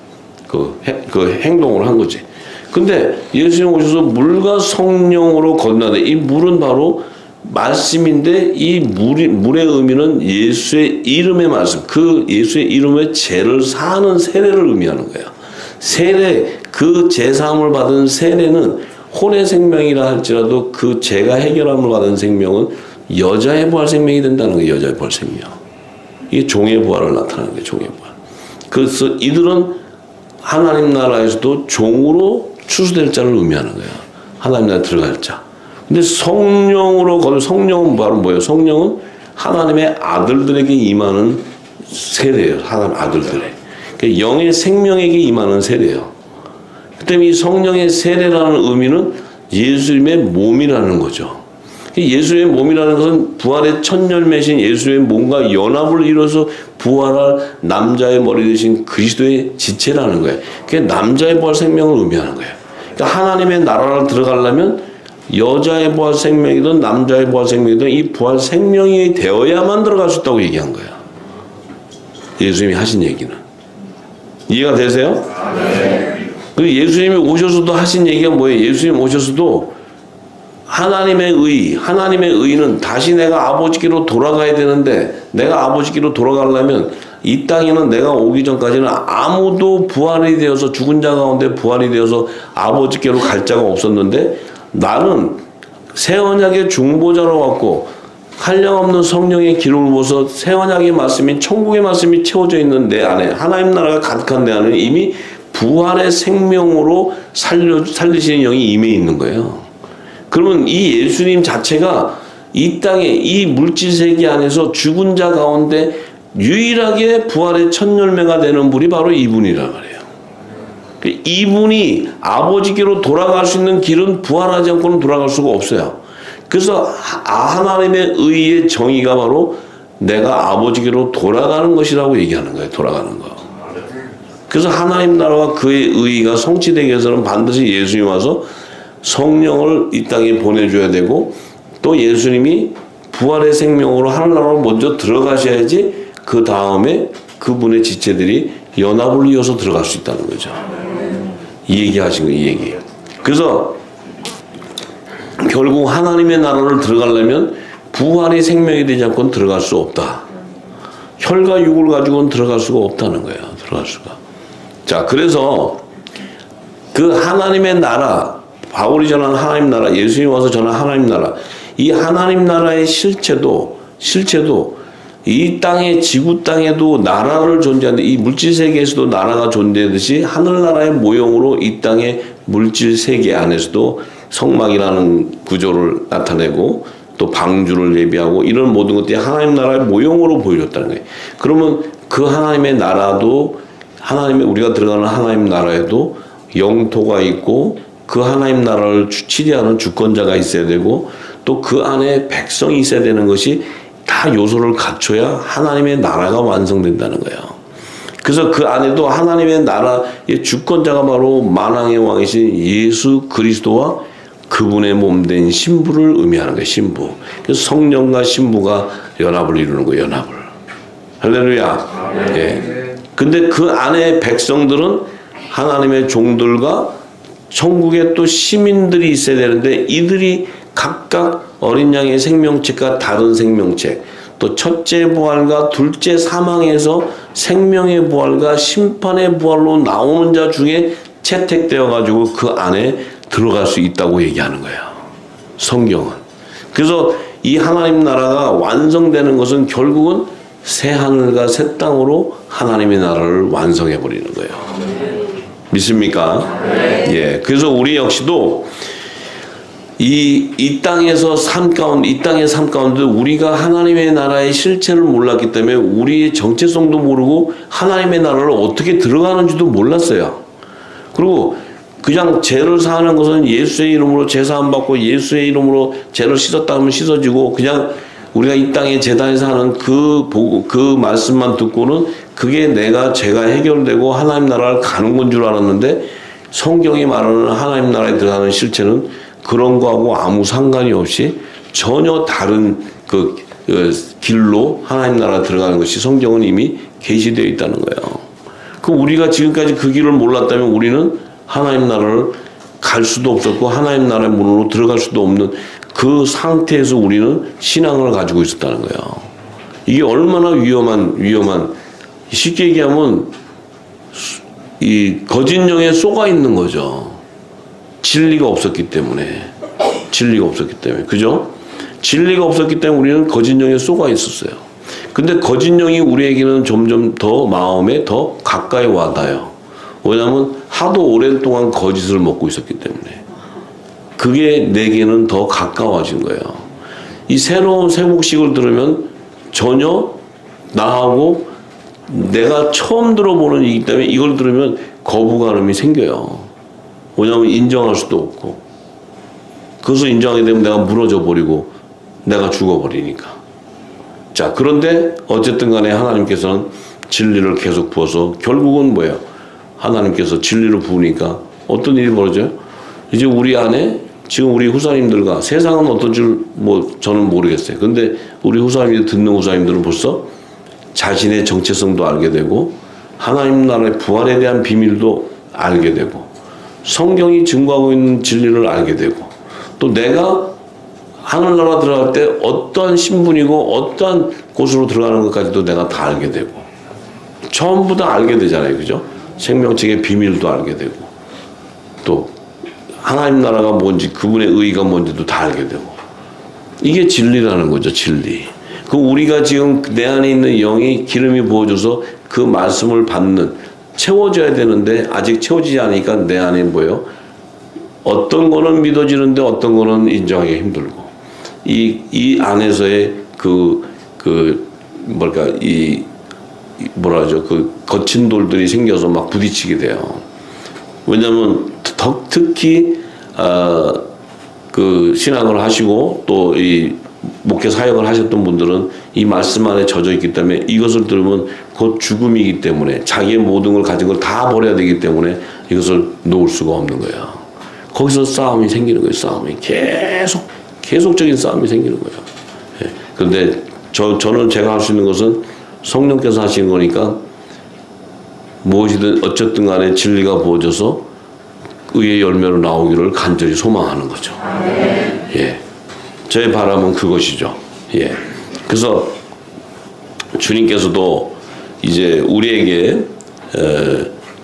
그 행동을 한 거지. 근데 예수님 오셔서 물과 성령으로 건너는데 이 물은 바로 말씀인데 이 물의 의미는 예수의 이름의 말씀, 그 예수의 이름의 죄를 사하는 세례를 의미하는 거예요. 세례, 그 죄사함을 받은 세례는 혼의 생명이라 할지라도 그 죄가 해결함을 받은 생명은 여자의 부활 생명이 된다는 거예요. 여자의 부활 생명. 이게 종의 부활을 나타내는 거예요. 종의 부활. 그래서 이들은 하나님 나라에서도 종으로 추수될 자를 의미하는 거예요. 하나님 나라에 들어갈 자. 근데 성령으로 거듭, 성령은 바로 뭐예요? 성령은 하나님의 아들들에게 임하는 세례예요. 하나님 아들들에. 그러니까 영의 생명에게 임하는 세례예요. 그 때문에 이 성령의 세례라는 의미는 예수님의 몸이라는 거죠. 예수의 몸이라는 것은 부활의 첫 열매신 예수의 몸과 연합을 이뤄서 부활할 남자의 머리 되신 그리스도의 지체라는 거예요. 그게 남자의 부활 생명을 의미하는 거예요. 그러니까 하나님의 나라를 들어가려면 여자의 부활 생명이든 남자의 부활 생명이든 이 부활 생명이 되어야만 들어갈 수 있다고 얘기한 거예요. 예수님이 하신 얘기는. 이해가 되세요? 그리고 예수님이 오셔서도 하신 얘기가 뭐예요? 예수님 오셔서도 하나님의 의는 다시 내가 아버지께로 돌아가야 되는데 내가 아버지께로 돌아가려면 이 땅에는 내가 오기 전까지는 아무도 부활이 되어서 죽은 자 가운데 부활이 되어서 아버지께로 갈 자가 없었는데 나는 새 언약의 중보자로 왔고 한량없는 성령의 기름을 부어서 새 언약의 말씀이 천국의 말씀이 채워져 있는 내 안에 하나님 나라가 가득한 내 안에 이미 부활의 생명으로 살리시는 영이 임해 있는 거예요. 그러면 이 예수님 자체가 이 땅에 이 물질 세계 안에서 죽은 자 가운데 유일하게 부활의 첫 열매가 되는 분이 바로 이분이란 말이에요. 이분이 아버지께로 돌아갈 수 있는 길은 부활하지 않고는 돌아갈 수가 없어요. 그래서 하나님의 의의 정의가 바로 내가 아버지께로 돌아가는 것이라고 얘기하는 거예요. 돌아가는 거. 그래서 하나님 나라와 그의 의의가 성취되기 위해서는 반드시 예수님이 와서 성령을 이 땅에 보내줘야 되고 또 예수님이 부활의 생명으로 하늘나라로 먼저 들어가셔야지 그 다음에 그분의 지체들이 연합을 이어서 들어갈 수 있다는 거죠. 이 얘기 하신 거예요. 이 얘기. 그래서 결국 하나님의 나라를 들어가려면 부활의 생명이 되지 않고는 들어갈 수 없다. 혈과 육을 가지고는 들어갈 수가 없다는 거예요. 들어갈 수가. 자, 그래서 그 하나님의 나라, 바울이 전한 하나님 나라, 예수님이 와서 전한 하나님 나라, 이 하나님 나라의 실체도 이 땅에 지구 땅에도 나라를 존재하는데 이 물질 세계에서도 나라가 존재하듯이 하늘나라의 모형으로 이 땅의 물질 세계 안에서도 성막이라는 구조를 나타내고 또 방주를 예비하고 이런 모든 것들이 하나님 나라의 모형으로 보여줬다는 거예요. 그러면 그 하나님의 나라도 우리가 들어가는 하나님 나라에도 영토가 있고 그 하나님 나라를 치리하는 주권자가 있어야 되고 또 그 안에 백성이 있어야 되는 것이 다 요소를 갖춰야 하나님의 나라가 완성된다는 거예요. 그래서 그 안에도 하나님의 나라의 주권자가 바로 만왕의 왕이신 예수 그리스도와 그분의 몸된 신부를 의미하는 거예요. 신부. 그래서 성령과 신부가 연합을 이루는 거예요. 연합을. 할렐루야. 예. 근데 그 안에 백성들은 하나님의 종들과 천국에 또 시민들이 있어야 되는데 이들이 각각 어린 양의 생명책과 다른 생명책, 또 첫째 부활과 둘째 사망에서 생명의 부활과 심판의 부활로 나오는 자 중에 채택되어 가지고 그 안에 들어갈 수 있다고 얘기하는 거예요. 성경은. 그래서 이 하나님 나라가 완성되는 것은 결국은 새 하늘과 새 땅으로 하나님의 나라를 완성해 버리는 거예요. 믿습니까? 예. 그래서 우리 역시도 이 땅에서 이 땅의 삶 가운데 우리가 하나님의 나라의 실체를 몰랐기 때문에 우리의 정체성도 모르고 하나님의 나라를 어떻게 들어가는지도 몰랐어요. 그리고 그냥 죄를 사하는 것은 예수의 이름으로 죄 사함 받고 예수의 이름으로 죄를 씻었다 하면 씻어지고 그냥 우리가 이 땅에 제단에서 하는 그 말씀만 듣고는 그게 내가 죄가 해결되고 하나님 나라를 가는 건 줄 알았는데 성경이 말하는 하나님 나라에 들어가는 실체는 그런 거하고 아무 상관이 없이 전혀 다른 길로 하나님 나라 들어가는 것이 성경은 이미 계시되어 있다는 거예요. 그럼 우리가 지금까지 그 길을 몰랐다면 우리는 하나님 나라를 갈 수도 없었고 하나님 나라의 문으로 들어갈 수도 없는 그 상태에서 우리는 신앙을 가지고 있었다는 거예요. 이게 얼마나 위험한 쉽게 얘기하면 이 거짓 영에 쏘가 있는 거죠. 진리가 없었기 때문에. 그죠? 진리가 없었기 때문에 우리는 거짓 영에 쏘가 있었어요. 근데 거짓 영이 우리에게는 점점 더 마음에 더 가까이 와닿아요. 왜냐하면 하도 오랜 동안 거짓을 먹고 있었기 때문에. 그게 내게는 더 가까워진 거예요. 이 새로운 세목식을 들으면 전혀 나하고 내가 처음 들어보는 얘기이기 때문에 이걸 들으면 거부감이 생겨요. 왜냐하면 인정할 수도 없고 그것을 인정하게 되면 내가 무너져 버리고 내가 죽어버리니까. 자, 그런데 어쨌든 간에 하나님께서는 진리를 계속 부어서 결국은 뭐예요? 하나님께서 진리를 부으니까 어떤 일이 벌어져요? 이제 우리 안에 지금 우리 후사님들과 세상은 어떤 줄 저는 모르겠어요. 근데 우리 후사님들 듣는 후사님들은 벌써 자신의 정체성도 알게 되고 하나님 나라의 부활에 대한 비밀도 알게 되고 성경이 증거하고 있는 진리를 알게 되고 또 내가 하늘나라 들어갈 때 어떠한 신분이고 어떠한 곳으로 들어가는 것까지도 내가 다 알게 되고 전부 다 알게 되잖아요. 그죠? 생명책의 비밀도 알게 되고 또 하나님 나라가 뭔지 그분의 의의가 뭔지도 다 알게 되고 이게 진리라는 거죠. 진리. 그 우리가 지금 내 안에 있는 영이 기름이 부어져서 그 말씀을 받는 채워져야 되는데 아직 채워지지 않으니까 내 안에 뭐예요? 어떤 거는 믿어지는데 어떤 거는 인정하기 힘들고 이 안에서의 그 거친 돌들이 생겨서 막 부딪히게 돼요. 왜냐하면 특히 그 신앙을 하시고 또 이 목회 사역을 하셨던 분들은 이 말씀 안에 젖어 있기 때문에 이것을 들으면 곧 죽음이기 때문에 자기의 모든 걸 가진 걸 다 버려야 되기 때문에 이것을 놓을 수가 없는 거예요. 거기서 싸움이 생기는 거예요. 싸움이 계속적인 싸움이 생기는 거예요. 예. 그런데 저는 제가 할 수 있는 것은 성령께서 하시는 거니까 무엇이든 어쨌든 간에 진리가 부어져서 의의 열매로 나오기를 간절히 소망하는 거죠. 예. 저의 바람은 그것이죠. 예. 그래서 주님께서도 이제 우리에게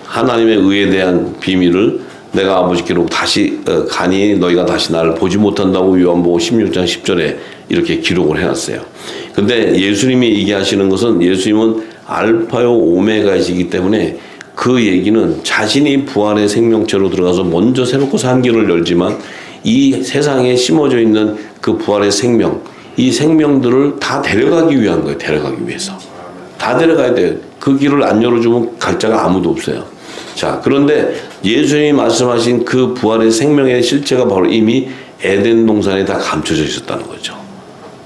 하나님의 의에 대한 비밀을 내가 아버지께로 다시 가니 너희가 다시 나를 보지 못한다고 요한복음 16장 10절에 이렇게 기록을 해놨어요. 근데 예수님이 얘기하시는 것은 예수님은 알파요 오메가이시기 때문에 그 얘기는 자신이 부활의 생명체로 들어가서 먼저 새롭고 산 길을 열지만 이 세상에 심어져 있는 그 부활의 생명, 이 생명들을 다 데려가기 위한 거예요. 데려가기 위해서. 다 데려가야 돼요. 그 길을 안 열어주면 갈 자가 아무도 없어요. 자, 그런데 예수님이 말씀하신 그 부활의 생명의 실체가 바로 이미 에덴 동산에 다 감춰져 있었다는 거죠.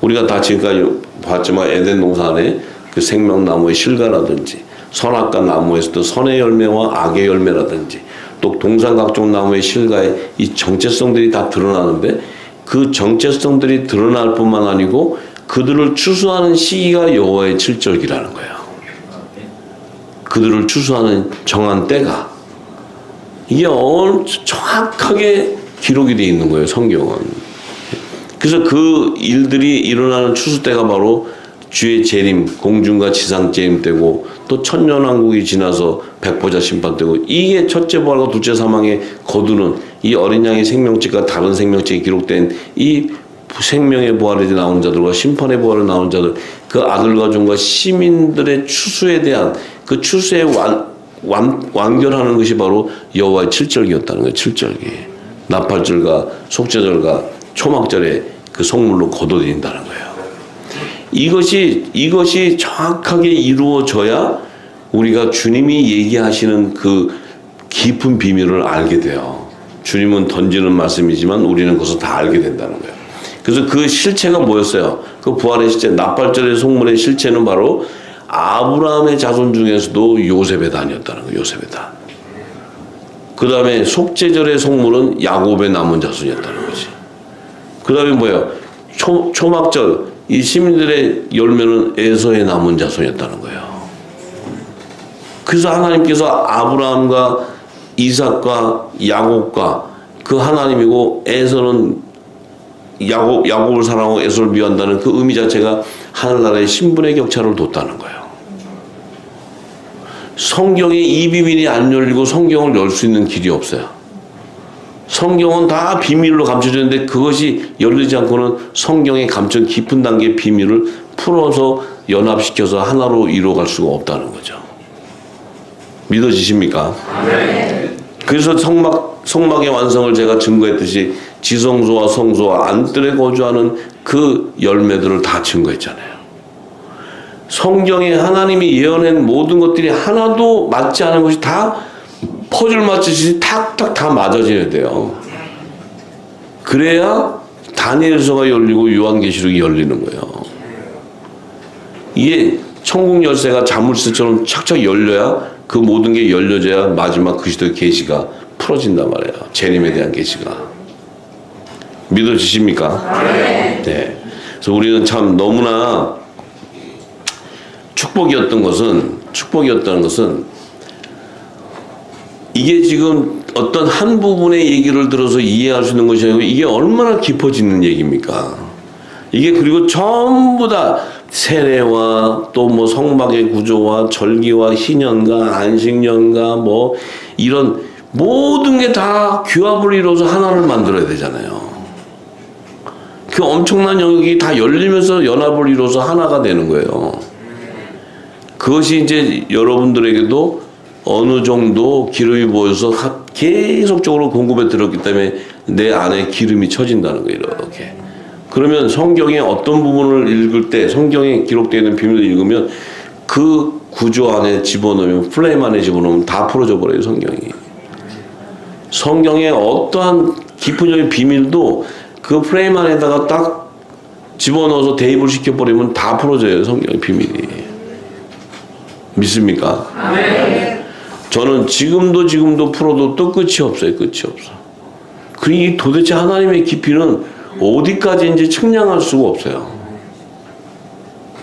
우리가 다 지금까지 봤지만 에덴 동산에 그 생명나무의 실과라든지 선악과 나무에서도 선의 열매와 악의 열매라든지 또 동산 각종 나무의 실과의 이 정체성들이 다 드러나는데 그 정체성들이 드러날 뿐만 아니고 그들을 추수하는 시기가 여호와의 칠절기라는 거예요. 그들을 추수하는 정한 때가 이게 정확하게 기록이 되어 있는 거예요. 성경은. 그래서 그 일들이 일어나는 추수 때가 바로 주의 재림, 공중과 지상 재림 때고 또 천년왕국이 지나서 백보자 심판 때고 이게 첫째 부활과 둘째 사망에 거두는 이 어린 양의 생명책과 다른 생명책에 기록된 이 생명의 부활에 나오는 자들과 심판의 부활에 나오는 자들 그 아들과 종과 시민들의 추수에 대한 그 추수에 완결하는 것이 바로 여호와의 칠절기였다는 거예요. 칠절기. 나팔절과 속죄절과 초막절에 그 성물로 거둬들인다는 거예요. 이것이 정확하게 이루어져야 우리가 주님이 얘기하시는 그 깊은 비밀을 알게 돼요. 주님은 던지는 말씀이지만 우리는 그것을 다 알게 된다는 거예요. 그래서 그 실체가 뭐였어요? 그 부활의 실체, 나팔절의 성물의 실체는 바로 아브라함의 자손 중에서도 요셉의 단이었다는 거예요. 요셉의 단. 그 다음에 속죄절의 성물은 야곱의 남은 자손이었다는 거지. 그 다음에 뭐예요? 초막절, 이 시민들의 열매는 에서의 남은 자손이었다는 거예요. 그래서 하나님께서 아브라함과 이삭과 야곱과 그 하나님이고 에서는 야곱을 사랑하고 에서를 미워한다는 그 의미 자체가 하늘나라의 신분의 격차를 뒀다는 거예요. 성경에 이 비밀이 안 열리고 성경을 열 수 있는 길이 없어요. 성경은 다 비밀로 감춰져 있는데 그것이 열리지 않고는 성경에 감춘 깊은 단계의 비밀을 풀어서 연합시켜서 하나로 이루어갈 수가 없다는 거죠. 믿어지십니까? 네. 그래서 성막의 완성을 제가 증거했듯이 지성소와 성소와 안뜰에 거주하는 그 열매들을 다 증거했잖아요. 성경에 하나님이 예언한 모든 것들이 하나도 맞지 않은 것이 다 퍼즐 맞추듯이 탁탁 다 맞아져야 돼요. 그래야 다니엘서가 열리고 요한계시록이 열리는 거예요. 이게 천국 열쇠가 자물쇠처럼 착착 열려야 그 모든 게 열려져야 마지막 그리스도의 계시가 풀어진단 말이에요. 재림에 대한 계시가. 믿어지십니까? 네. 그래서 우리는 참 너무나 축복이었던 것은 이게 지금 어떤 한 부분의 얘기를 들어서 이해할 수 있는 것이 아니고 이게 얼마나 깊어지는 얘기입니까? 이게 그리고 전부 다 세례와 또 뭐 성막의 구조와 절기와 희년과 안식년과 뭐 이런 모든 게 다 규합을 이루어서 하나를 만들어야 되잖아요. 그 엄청난 영역이 다 열리면서 연합을 이루어서 하나가 되는 거예요. 그것이 이제 여러분들에게도 어느 정도 기름이 보여서 계속적으로 공급에 들었기 때문에 내 안에 기름이 쳐진다는 거예요. 이렇게. 그러면 성경의 어떤 부분을 읽을 때 성경에 기록되어 있는 비밀을 읽으면 그 구조 안에 집어넣으면 플레임 안에 집어넣으면 다 풀어져 버려요. 성경의 어떠한 깊은 비밀도 그 프레임 안에다가 딱 집어넣어서 대입을 시켜버리면 다 풀어져요. 성경의 비밀이. 믿습니까? 네. 저는 지금도 풀어도 또 끝이 없어요. 끝이 없어. 그러니 도대체 하나님의 깊이는 어디까지인지 측량할 수가 없어요.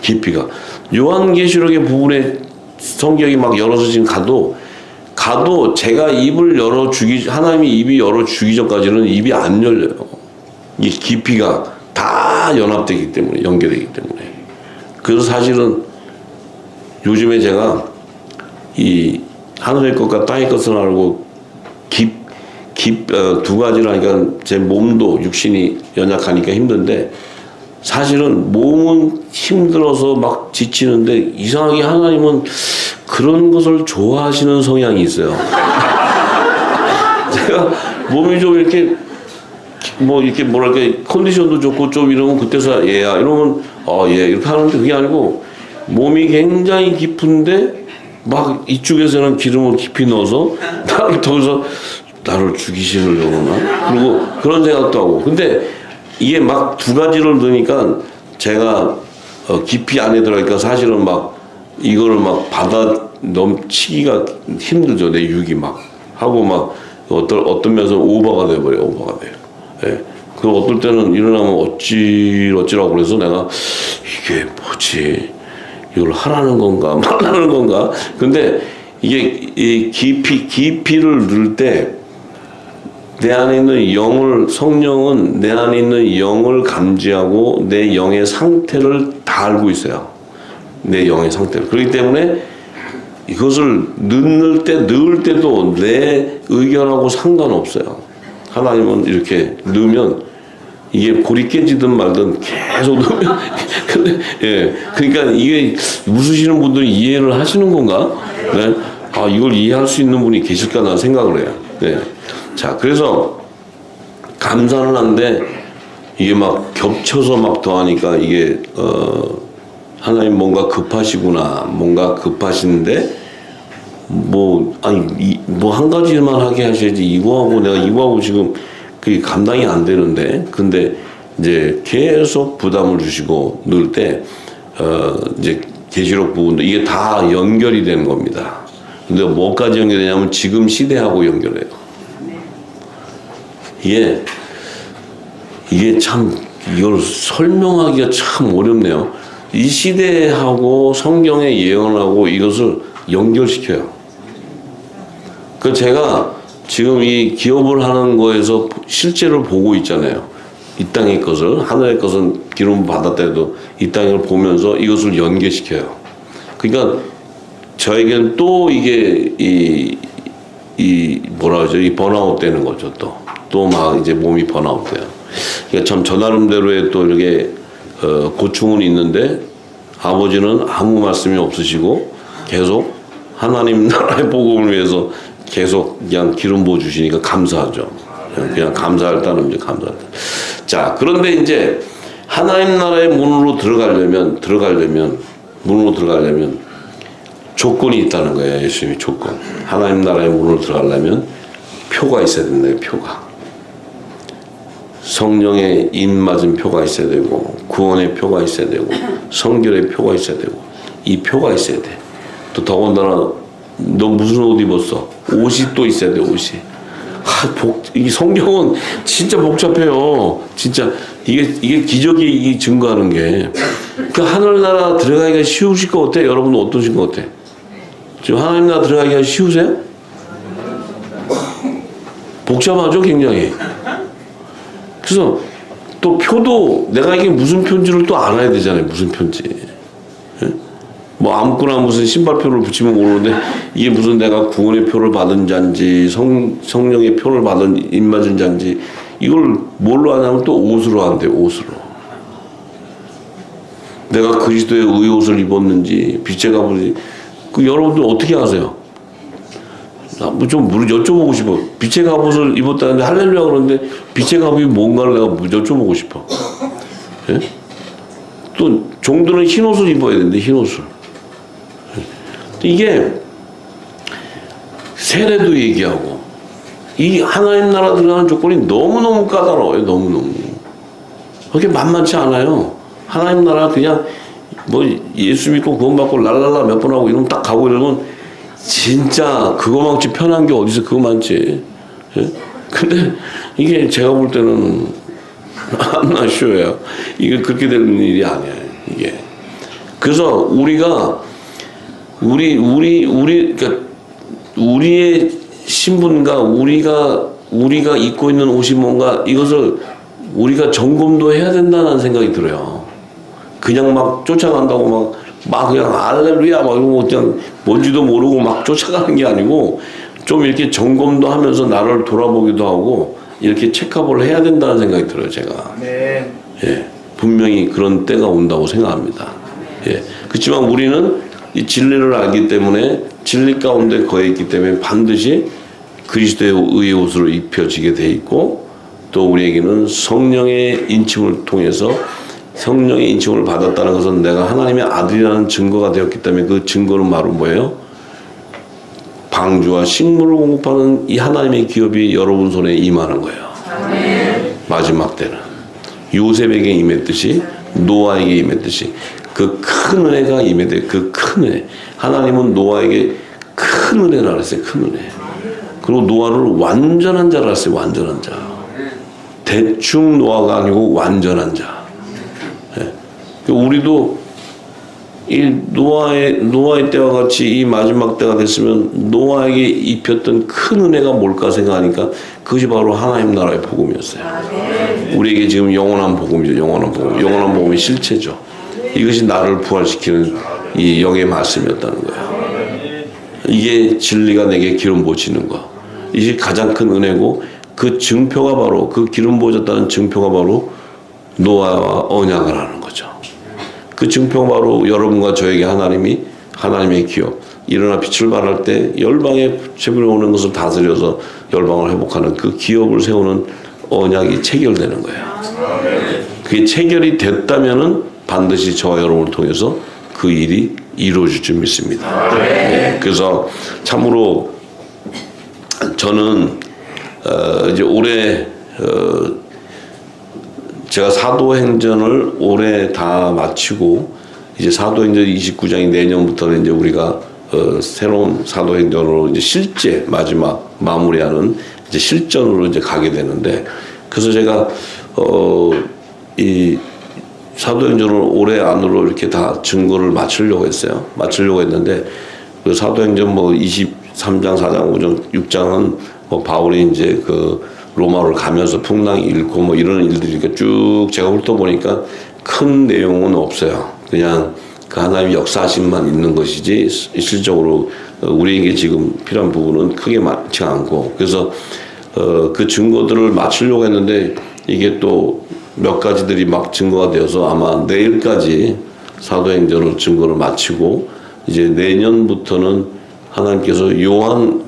깊이가. 요한계시록의 부분에 성경이 막 열어서 지금 가도 제가 입을 하나님이 입이 열어주기 전까지는 입이 안 열려요. 이 깊이가 다 연합되기 때문에, 연계되기 때문에. 그래서 사실은 요즘에 제가 이 하늘의 것과 땅의 것을 알고 두 가지를 하니까 제 몸도 육신이 연약하니까 힘든데 사실은 몸은 힘들어서 막 지치는데 이상하게 하나님은 그런 것을 좋아하시는 성향이 있어요. 제가 몸이 좀 이렇게 이렇게 뭐랄까 컨디션도 좋고 좀 이러면 그때서 얘야 이러면 예 이렇게 하는데 그게 아니고 몸이 굉장히 깊은데 막 이쪽에서는 기름을 깊이 넣어서 나를 죽이시려나 그리고 그런 생각도 하고 근데 이게 막 두 가지를 넣으니까 제가 깊이 안에 들어가니까 사실은 막 이거를 막 받아 넘치기가 힘들죠. 내 육이 막 하고 막 어떤 면에서 오버가 돼버려요. 오버가 돼요. 예. 그 어떨 때는 일어나면 어찌라고 그래서 내가 이게 뭐지 이걸 하라는 건가 말하는 건가 근데 이게 이 깊이를 넣을 때 내 안에 있는 성령은 내 안에 있는 영을 감지하고 내 영의 상태를 다 알고 있어요. 내 영의 상태를. 그렇기 때문에 이것을 넣을 때도 내 의견하고 상관없어요. 하나님은 이렇게 넣으면 이게 골이 깨지든 말든 계속 넣으면 근데 예 그러니까 이게 웃으시는 분들이 이해를 하시는 건가? 네? 이걸 이해할 수 있는 분이 계실까 나 생각을 해요. 네. 자 그래서 감사는 한데 이게 막 겹쳐서 막 더하니까 이게 하나님 뭔가 급하시구나 뭔가 급하신데 뭐 한 가지만 하게 하셔야지 이거하고 내가 이거하고 지금 그게 감당이 안 되는데 근데 이제 계속 부담을 주시고 넣을 때 이제 계시록 부분도 이게 다 연결이 되는 겁니다. 근데 뭐까지 연결되냐면 지금 시대하고 연결해요. 이게 참 이걸 설명하기가 참 어렵네요. 이 시대하고 성경의 예언하고 이것을 연결시켜요. 그 제가 지금 이 기업을 하는 거에서 실제로 보고 있잖아요. 이 땅의 것을, 하늘의 것은 기름 받았다 해도 이 땅을 보면서 이것을 연계시켜요. 그러니까 저에게는 또 이게 이 뭐라 그러죠? 이 번아웃 되는 거죠. 또 막 이제 몸이 번아웃 돼요. 그러니까 참 저 나름대로의 또 이렇게 고충은 있는데 아버지는 아무 말씀이 없으시고 계속 하나님 나라의 복음을 위해서 계속 그냥 기름 부어 주시니까 감사하죠. 그냥 감사할 따름이죠. 감사할 따름. 자, 그런데 이제 하나님 나라의 문으로 들어가려면 조건이 있다는 거예요. 예수님이 조건. 하나님 나라의 문으로 들어가려면 표가 있어야 된다. 표가. 성령의 입맞은 표가 있어야 되고 구원의 표가 있어야 되고 성결의 표가 있어야 되고 이 표가 있어야 돼. 또 더군다나 너 무슨 옷 입었어? 옷이 또 있어야 돼. 옷이. 이 성경은 진짜 복잡해요. 진짜 이게 기적이 증거하는 게. 그 하늘나라 들어가기가 쉬우실 것 같아? 여러분 어떠신 것 같아? 지금 하나님 나라 들어가기가 쉬우세요? 복잡하죠, 굉장히. 그래서 또 표도 내가 이게 무슨 표인지를 또 알아야 되잖아요. 무슨 표인지. 뭐 아무거나 무슨 신발표를 붙이면 모르는데 이게 무슨 내가 구원의 표를 받은 자인지 성령의 표를 받은 입맞은 자인지 이걸 뭘로 하냐면 또 옷으로 한대요. 옷으로. 내가 그리스도의 의옷을 입었는지 빛의 갑옷이 그 여러분들 어떻게 아세요? 좀 여쭤보고 싶어. 빛의 갑옷을 입었다는데 할렐루야 그러는데 빛의 갑옷이 뭔가를 내가 여쭤보고 싶어. 예? 또 종들은 흰 옷을 입어야 되는데 흰 옷을. 이게 세례도 얘기하고 이 하나님 나라 들어가는 조건이 너무너무 까다로워요. 너무너무. 그렇게 만만치 않아요. 하나님 나라 그냥 뭐 예수 믿고 구원받고 랄랄라 몇 번 하고 이러면 딱 가고 이러면 진짜 그거만치 편한 게 어디서 그거 많지. 예? 근데 이게 제가 볼 때는 I'm not sure야. 이게 그렇게 되는 일이 아니에요. 이게. 그래서 우리가 그러니까 우리의 신분과 우리가 입고 있는 옷이 뭔가 이것을 우리가 점검도 해야 된다는 생각이 들어요. 그냥 막 쫓아간다고 막 그냥 할렐루야 막 이러고 그냥 뭔지도 모르고 막 쫓아가는 게 아니고 좀 이렇게 점검도 하면서 나를 돌아보기도 하고 이렇게 체크업을 해야 된다는 생각이 들어요. 제가. 네. 예, 분명히 그런 때가 온다고 생각합니다. 예, 그렇지만 우리는 이 진리를 알기 때문에 진리 가운데 거해 있기 때문에 반드시 그리스도의 의의 옷으로 입혀지게 돼 있고 또 우리에게는 성령의 인침을 통해서 성령의 인침을 받았다는 것은 내가 하나님의 아들이라는 증거가 되었기 때문에 그 증거는 바로 뭐예요? 방주와 식물을 공급하는 이 하나님의 기업이 여러분 손에 임하는 거예요. 아멘. 마지막 때는 요셉에게 임했듯이 노아에게 임했듯이 그 큰 은혜가 임해돼. 그 큰 은혜. 하나님은 노아에게 큰 은혜를 알았어요. 큰 은혜. 그리고 노아를 완전한 자를 알았어요. 완전한 자. 대충 노아가 아니고 완전한 자. 예. 우리도 이 노아의 때와 같이 이 마지막 때가 됐으면 노아에게 입혔던 큰 은혜가 뭘까 생각하니까 그것이 바로 하나님 나라의 복음이었어요. 우리에게 지금 영원한 복음이죠. 영원한 복음. 영원한 복음의 실체죠. 이것이 나를 부활시키는 이 영의 말씀이었다는 거예요. 이게 진리가 내게 기름 부어지는 거. 이게 가장 큰 은혜고 그 증표가 바로 그 기름 부어졌다는 증표가 바로 노아와 언약을 하는 거죠. 그 증표가 바로 여러분과 저에게 하나님의 기업 일어나 빛을 발할 때 열방에 재물이 오는 것을 다스려서 열방을 회복하는 그 기업을 세우는 언약이 체결되는 거예요. 그게 체결이 됐다면은 반드시 저와 여러분을 통해서 그 일이 이루어질 줄 믿습니다. 네. 그래서 참으로 저는 이제 올해 제가 사도행전을 올해 다 마치고 이제 사도행전 29장이 내년부터는 이제 우리가 새로운 사도행전으로 이제 실제 마지막 마무리하는 이제 실전으로 이제 가게 되는데 그래서 제가 이 사도행전을 올해 안으로 이렇게 다 증거를 마치려고 했어요. 마치려고 했는데 그 사도행전 뭐 23장, 4장, 5장, 6장은 뭐 바울이 이제 그 로마를 가면서 풍랑이 일고 뭐 이런 일들이 쭉 제가 훑어보니까 큰 내용은 없어요. 그냥 그 하나님의 역사하심만 있는 것이지 실질적으로 우리에게 지금 필요한 부분은 크게 많지 않고 그래서 그 증거들을 마치려고 했는데 이게 또 몇 가지들이 막 증거가 되어서 아마 내일까지 사도행전을 증거를 마치고 이제 내년부터는 하나님께서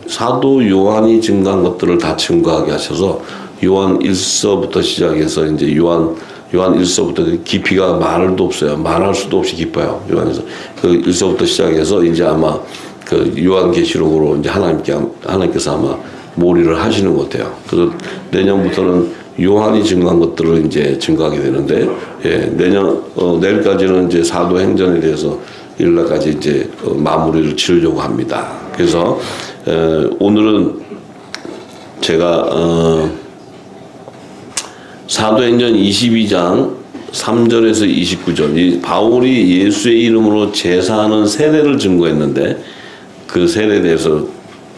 사도 요한이 증거한 것들을 다 증거하게 하셔서 요한 1서부터 시작해서 이제 요한 1서부터 깊이가 말도 없어요. 말할 수도 없이 깊어요. 요한에서 그 1서부터 시작해서 이제 아마 그 요한계시록으로 이제 하나님께서 아마 몰이를 하시는 것 같아요. 그래서 내년부터는 요한이 증거한 것들을 이제 증거하게 되는데, 예, 내일까지는 이제 사도행전에 대해서 일날까지 이제 마무리를 지으려고 합니다. 그래서 오늘은 제가 사도행전 22장 3절에서 29절 이 바울이 예수의 이름으로 제사하는 세례를 증거했는데 그 세례에 대해서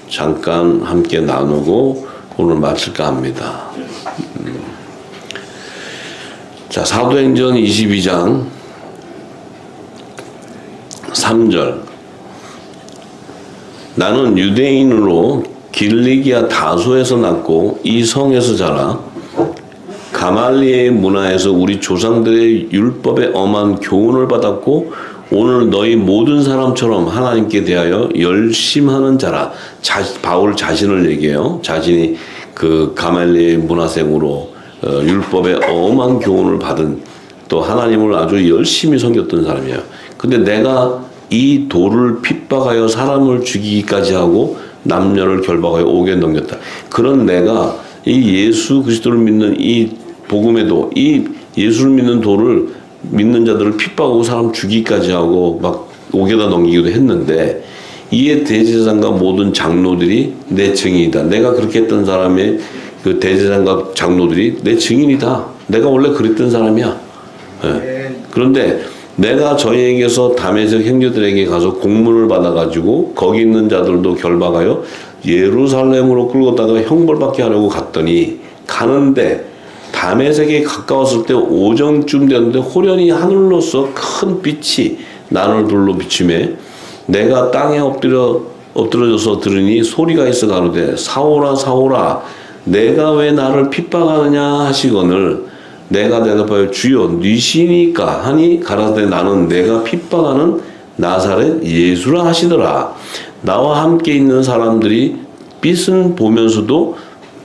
잠깐 함께 나누고 오늘 마칠까 합니다. 자, 사도행전 22장 3절 나는 유대인으로 길리기아 다소에서 났고 이 성에서 자라 가말리엘의 문화에서 우리 조상들의 율법에 엄한 교훈을 받았고 오늘 너희 모든 사람처럼 하나님께 대하여 열심하는 자라. 바울 자신을 얘기해요. 자신이 그 가말리엘 문화생으로 율법에 엄한 교훈을 받은 또 하나님을 아주 열심히 섬겼던 사람이에요. 근데 내가 이 도를 핍박하여 사람을 죽이기까지 하고 남녀를 결박하여 옥에 넘겼다. 그런 내가 이 예수 그리스도를 믿는 이 복음에도 이 예수를 믿는 도를 믿는 자들을 핍박하고 사람 죽이기까지 하고 막 옥에다 넘기기도 했는데 이에 대제사장과 모든 장로들이 내 증인이다. 내가 그렇게 했던 사람의 그 대제사장과 장로들이 내 증인이다. 내가 원래 그랬던 사람이야. 네. 그런데 내가 저희에게서 다메섹 형제들에게 가서 공문을 받아가지고 거기 있는 자들도 결박하여 예루살렘으로 끌고다가 형벌받게 하려고 가는데 다메섹에 가까웠을 때 오정쯤 되었는데 호련히 하늘로서 큰 빛이 나를 둘러 비추매 내가 땅에 엎드려져서 들으니 소리가 있어 가로되 사오라 사오라 내가 왜 나를 핍박하느냐 하시거늘 내가 대답하여 주여 니시니까 하니 가라사대 나는 내가 핍박하는 나사렛 예수라 하시더라. 나와 함께 있는 사람들이 빛은 보면서도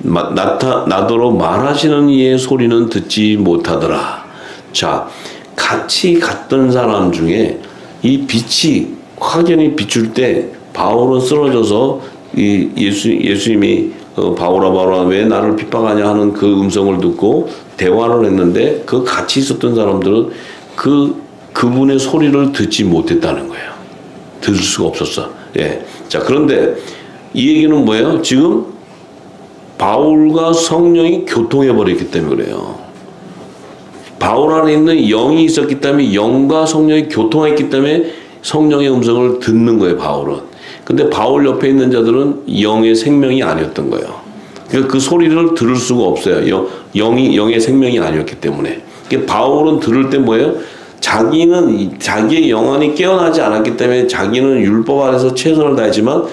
나더러 말하시는 이의 소리는 듣지 못하더라. 자, 같이 갔던 사람 중에 이 빛이 확연히 비출 때 바울은 쓰러져서 이 예수님이 바울아 왜 나를 핍박하냐 하는 그 음성을 듣고 대화를 했는데 그 같이 있었던 사람들은 그분의 소리를 듣지 못했다는 거예요. 들을 수가 없었어. 예. 자, 그런데 이 얘기는 뭐예요? 지금 바울과 성령이 교통해 버렸기 때문에 그래요. 바울 안에 있는 영이 있었기 때문에 영과 성령이 교통했기 때문에 성령의 음성을 듣는 거예요, 바울은. 근데 바울 옆에 있는 자들은 영의 생명이 아니었던 거예요. 그러니까 그 소리를 들을 수가 없어요. 영의 생명이 아니었기 때문에. 그러니까 바울은 들을 때 뭐예요? 자기의 영혼이 깨어나지 않았기 때문에 자기는 율법 안에서 최선을 다했지만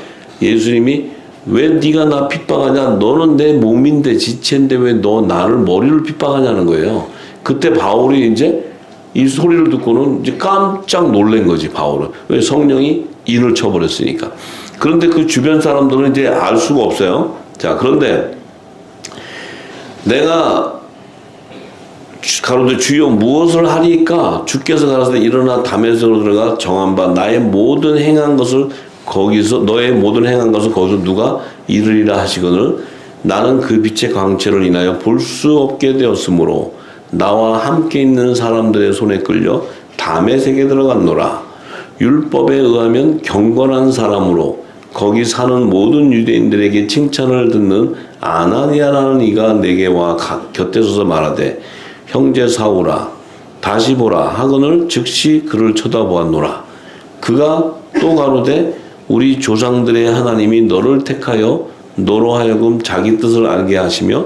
예수님이 왜 네가 나 핍박하냐? 너는 내 몸인데 지체인데 왜 너 나를 머리를 핍박하냐는 거예요. 그때 바울이 이제 이 소리를 듣고는 이제 깜짝 놀란 거지, 바울은. 왜? 성령이 인을 쳐버렸으니까. 그런데 그 주변 사람들은 이제 알 수가 없어요. 자, 그런데 내가 가로되 주여 무엇을 하리까? 주께서 가라사대 일어나 다메섹으로 들어가 정한 바 나의 모든 행한 것을 거기서 너의 모든 행한 것을 거기서 누가 이르리라 하시거늘 나는 그 빛의 광채를 인하여 볼 수 없게 되었으므로 나와 함께 있는 사람들의 손에 끌려 다메섹에 들어갔노라. 율법에 의하면 경건한 사람으로 거기 사는 모든 유대인들에게 칭찬을 듣는 아나니아라는 이가 내게 와 곁에 서서 말하되 형제 사울아 다시 보라 하거늘 즉시 그를 쳐다보았노라. 그가 또 가로되 우리 조상들의 하나님이 너를 택하여 너로 하여금 자기 뜻을 알게 하시며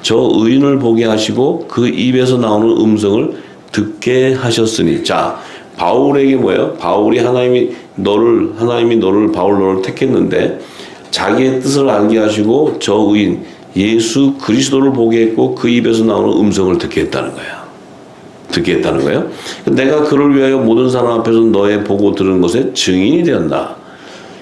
저 의인을 보게 하시고 그 입에서 나오는 음성을 듣게 하셨으니. 자, 바울에게 뭐예요? 하나님이 너를 바울 너를 택했는데 자기의 뜻을 알게 하시고 저 의인 예수 그리스도를 보게 했고 그 입에서 나오는 음성을 듣게 했다는 거야. 내가 그를 위하여 모든 사람 앞에서 너의 보고 들은 것에 증인이 되었다.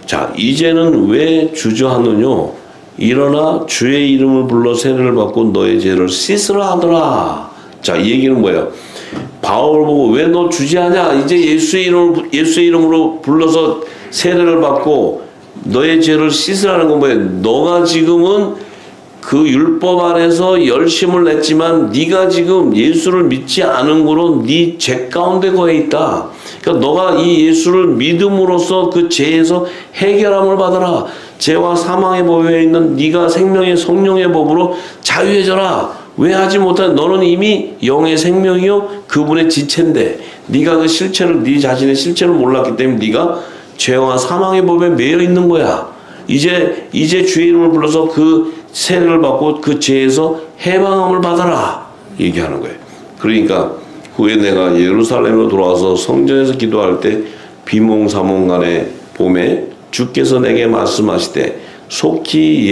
자, 이제는 왜 주저하느뇨? 일어나 주의 이름을 불러 세례를 받고 너의 죄를 씻으라 하더라. 자, 이 얘기는 뭐예요? 바울을 보고 왜 너 주저하냐? 이제 예수의 이름으로 불러서 세례를 받고 너의 죄를 씻으라는 건 뭐예요? 너가 지금은 그 율법 안에서 열심을 냈지만 네가 지금 예수를 믿지 않은 거로 네 죄 가운데 거해 있다. 그러니까 너가 이 예수를 믿음으로써 그 죄에서 해결함을 받아라. 죄와 사망의 법에 있는 네가 생명의 성령의 법으로 자유해져라. 왜 하지 못한? 너는 이미 영의 생명이요 그분의 지체인데 네가 그 실체를 네 자신의 실체를 몰랐기 때문에 네가 죄와 사망의 법에 매여 있는 거야. 이제 주의 이름을 불러서 그 세례를 받고 그 죄에서 해방함을 받아라 얘기하는 거예요. 그러니까 후에 내가 예루살렘으로 돌아와서 성전에서 기도할 때 비몽사몽간에 봄에 주께서 내게 말씀하시되 속히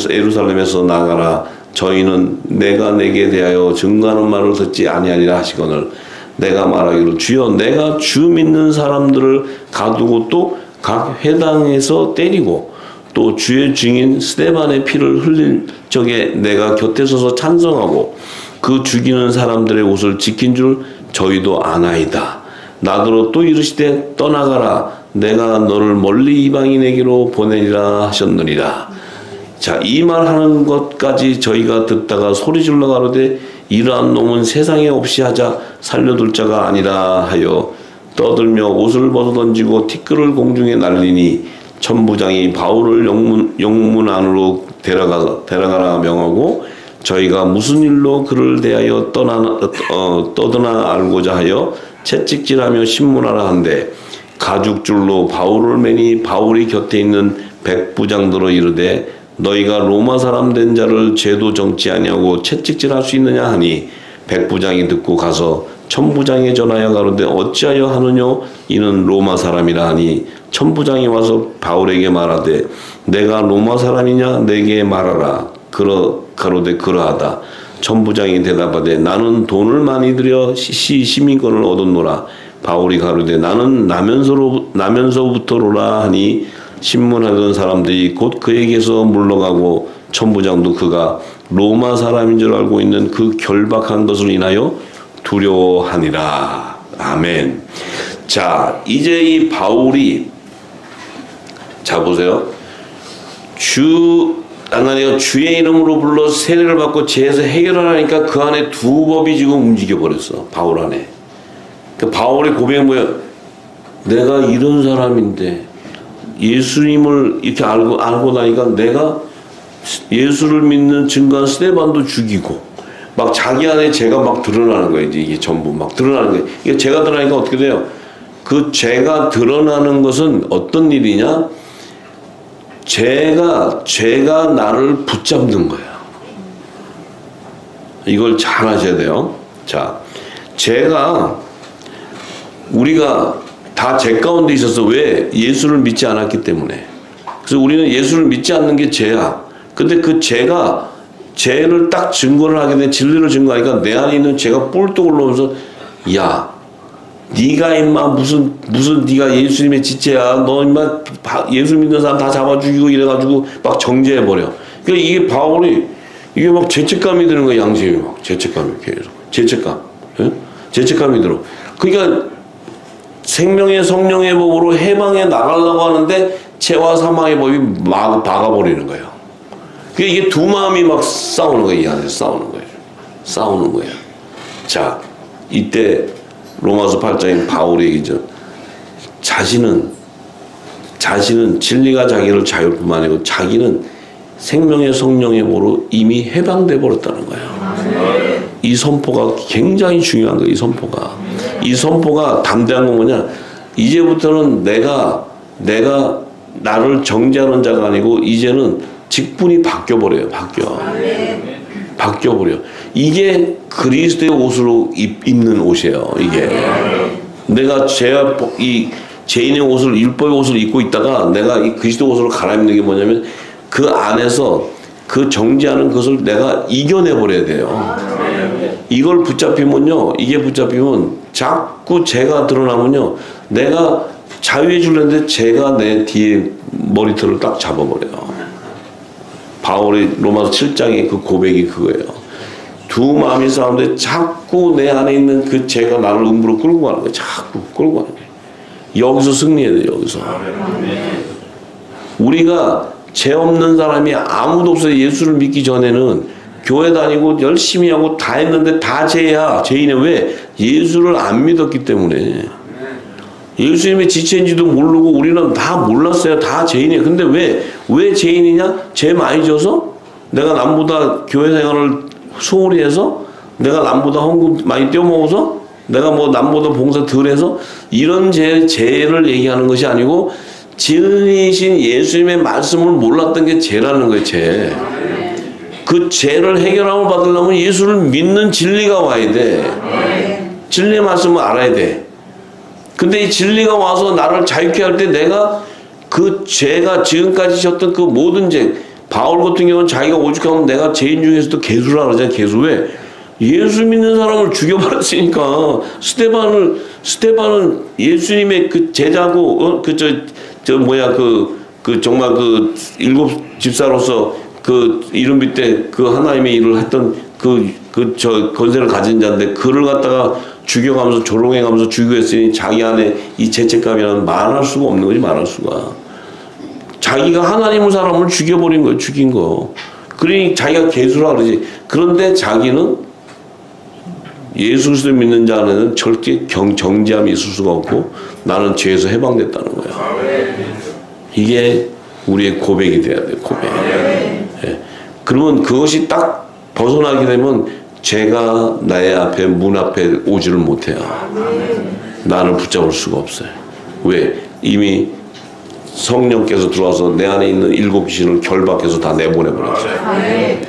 예루살렘에서 나가라. 저희는 내가 내게 대하여 증거하는 말을 듣지 아니하리라 하시거늘 내가 말하기를 주여 내가 주 믿는 사람들을 가두고 또 각 회당에서 때리고 또 주의 증인 스데반의 피를 흘릴 적에 내가 곁에 서서 찬성하고 그 죽이는 사람들의 옷을 지킨 줄 저희도 아나이다. 나더러 또 이르시되 떠나가라. 내가 너를 멀리 이방인에게로 보내리라 하셨느니라. 자, 이 말하는 것까지 저희가 듣다가 소리질러 가로되 이러한 놈은 세상에 없이 하자 살려둘 자가 아니라 하여 떠들며 옷을 벗어던지고 티끌을 공중에 날리니 천부장이 바울을 영문 안으로 데려가라 명하고 저희가 무슨 일로 그를 대하여 떠드나 알고자 하여 채찍질하며 신문하라 한데 가죽줄로 바울을 매니 바울이 곁에 있는 백부장들로 이르되 너희가 로마 사람 된 자를 죄도 정치 아니하고 채찍질할 수 있느냐 하니 백부장이 듣고 가서 천부장에 전하여 가로되 어찌하여 하느뇨 이는 로마 사람이라 하니 천부장이 와서 바울에게 말하되 내가 로마 사람이냐 내게 말하라. 가로되 그러하다. 천부장이 대답하되 나는 돈을 많이 들여 시민권을 얻었노라. 바울이 가로되 나는 나면서부터로라 하니 신문하던 사람들이 곧 그에게서 물러가고 천부장도 그가 로마 사람인 줄 알고 있는 그 결박한 것을 인하여 두려워하니라. 아멘. 자, 이제 이 바울이 자 보세요. 하나님가 주의 이름으로 불러 세례를 받고 죄에서 해결하라니까 그 안에 두 법이 지금 움직여 버렸어. 바울 안에. 그 바울의 고백은 뭐야? 내가 이런 사람인데 예수님을 이렇게 알고 나니까 내가 예수를 믿는 증거한 스데반도 죽이고 막 자기 안에 죄가 막 드러나는 거예요. 이게 전부 막 드러나는 거예요. 이게 죄가 드러나니까 어떻게 돼요? 그 죄가 드러나는 것은 어떤 일이냐? 죄가 나를 붙잡는 거예요. 이걸 잘 하셔야 돼요. 자, 죄가 우리가 다 죄 가운데 있어서 왜? 예수를 믿지 않았기 때문에. 그래서 우리는 예수를 믿지 않는 게 죄야. 근데 그 죄를 딱 증거를 하게 돼 진리를 증거하니까 내 안에 있는 죄가 뿔떡 올라오면서 야, 네가 임마 무슨 네가 예수님의 지체야. 너 임마 예수 믿는 사람 다 잡아 죽이고 이래가지고 막 정죄해 버려. 그러니까 이게 바울이 이게 막 죄책감이 드는 거야. 양심이 막 죄책감이 계속 죄책감이 들어. 그러니까 생명의 성령의 법으로 해방해 나가려고 하는데 죄와 사망의 법이 막 박아버리는 거예요. 그러니까 이게 두 마음이 막 싸우는 거예요. 이 안에서 싸우는 거예요. 자, 이때 로마서 8장인 바울의 얘기죠. 자신은 진리가 자기를 자유할 뿐만 아니고 자기는 생명의 성령의 법으로 이미 해방돼 버렸다는 거예요. 이 선포가 굉장히 중요한 거예요. 이 선포가 담대한 건 뭐냐? 이제부터는 내가 나를 정죄하는 자가 아니고 이제는 직분이 바뀌어버려요. 바뀌어버려. 이게 그리스도의 옷으로 입는 옷이에요. 이게 내가 죄인의 옷을, 율법의 옷을 입고 있다가 내가 이 그리스도 옷으로 갈아입는 게 뭐냐면 그 안에서 그 정죄하는 것을 내가 이겨내버려야 돼요. 이걸 붙잡히면요, 이게 붙잡히면 자꾸 죄가 드러나면요, 내가 자유해 주려는데 죄가 내 뒤에 머리털을 딱 잡아버려요. 바울의 로마서 7장의 그 고백이 그거예요. 두 마음이 싸우는데 자꾸 내 안에 있는 그 죄가 나를 음부로 끌고 가는 거예요. 자꾸 끌고 가는 거예요. 여기서 승리해야 돼요. 여기서. 우리가 죄 없는 사람이 아무도 없어요. 예수를 믿기 전에는 교회 다니고 열심히 하고 다 했는데 다 죄야. 죄인이 왜? 예수를 안 믿었기 때문에. 예수님의 지체인지도 모르고 우리는 다 몰랐어요. 다 죄인이에요. 근데 왜 죄인이냐? 죄 많이 져서? 내가 남보다 교회 생활을 소홀히 해서? 내가 남보다 헌금 많이 떼어먹어서? 내가 뭐 남보다 봉사 덜 해서? 이런 죄를 얘기하는 것이 아니고 진리이신 예수님의 말씀을 몰랐던 게 죄라는 거예요. 죄. 그 죄를 해결함을 받으려면 예수를 믿는 진리가 와야 돼. 진리의 말씀을 알아야 돼. 근데 이 진리가 와서 나를 자유케 할 때 내가 그 죄가 지금까지 졌던 그 모든 죄, 바울 같은 경우는 자기가 오죽하면 내가 죄인 중에서도 개수라 그러잖아요. 개수. 왜? 예수 믿는 사람을 죽여버렸으니까. 스테반은 예수님의 그 제자고, 정말 그 일곱 집사로서 그 이름 밑에 그 하나님의 일을 했던 권세를 가진 자인데 그를 갖다가 죽여가면서 조롱해가면서 죽이고 했으니 자기 안에 이 죄책감이라는 말할 수가 없는 거지. 말할 수가. 자기가 하나님의 사람을 죽여버린 거예요. 죽인 거. 그러니 자기가 개수라 그러지. 그런데 자기는 예수 그리스도 믿는 자 안에는 절대 정죄함이 있을 수가 없고 나는 죄에서 해방됐다는 거야. 이게 우리의 고백이 돼야 돼. 고백. 예. 그러면 그것이 딱 벗어나게 되면 죄가 나의 앞에 문 앞에 오지를 못해요. 나를 붙잡을 수가 없어요. 왜? 이미 성령께서 들어와서 내 안에 있는 일곱 귀신을 결박해서 다 내보내버렸어요.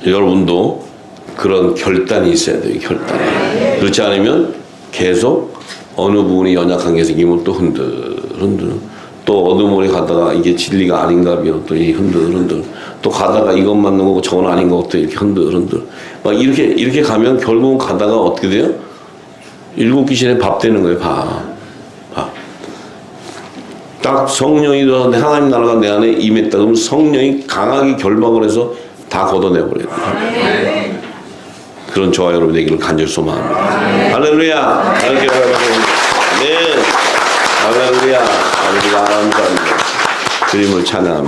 여러분도 그런 결단이 있어야 돼요. 결단. 그렇지 않으면 계속 어느 부분이 연약한 게 생기면 또 흔들. 또 어둠으로 가다가 이게 진리가 아닌가 하면 또 흔들. 또 가다가 이것 맞는 거고 저건 아닌 것도 이렇게 흔들. 막 이렇게 가면 결국은 가다가 어떻게 돼요? 일곱 귀신의 밥 되는 거예요. 밥. 딱 성령이 들어서 하나님 나라가 내 안에 임했다 그러면 성령이 강하게 결박을 해서 다 걷어내버려요. 그런 저와 여러분 되기를 간절히 소망합니다. 할렐루야. 하나님께 네. 할렐루야. 우리가 아름다운 그림을 찬양합니다.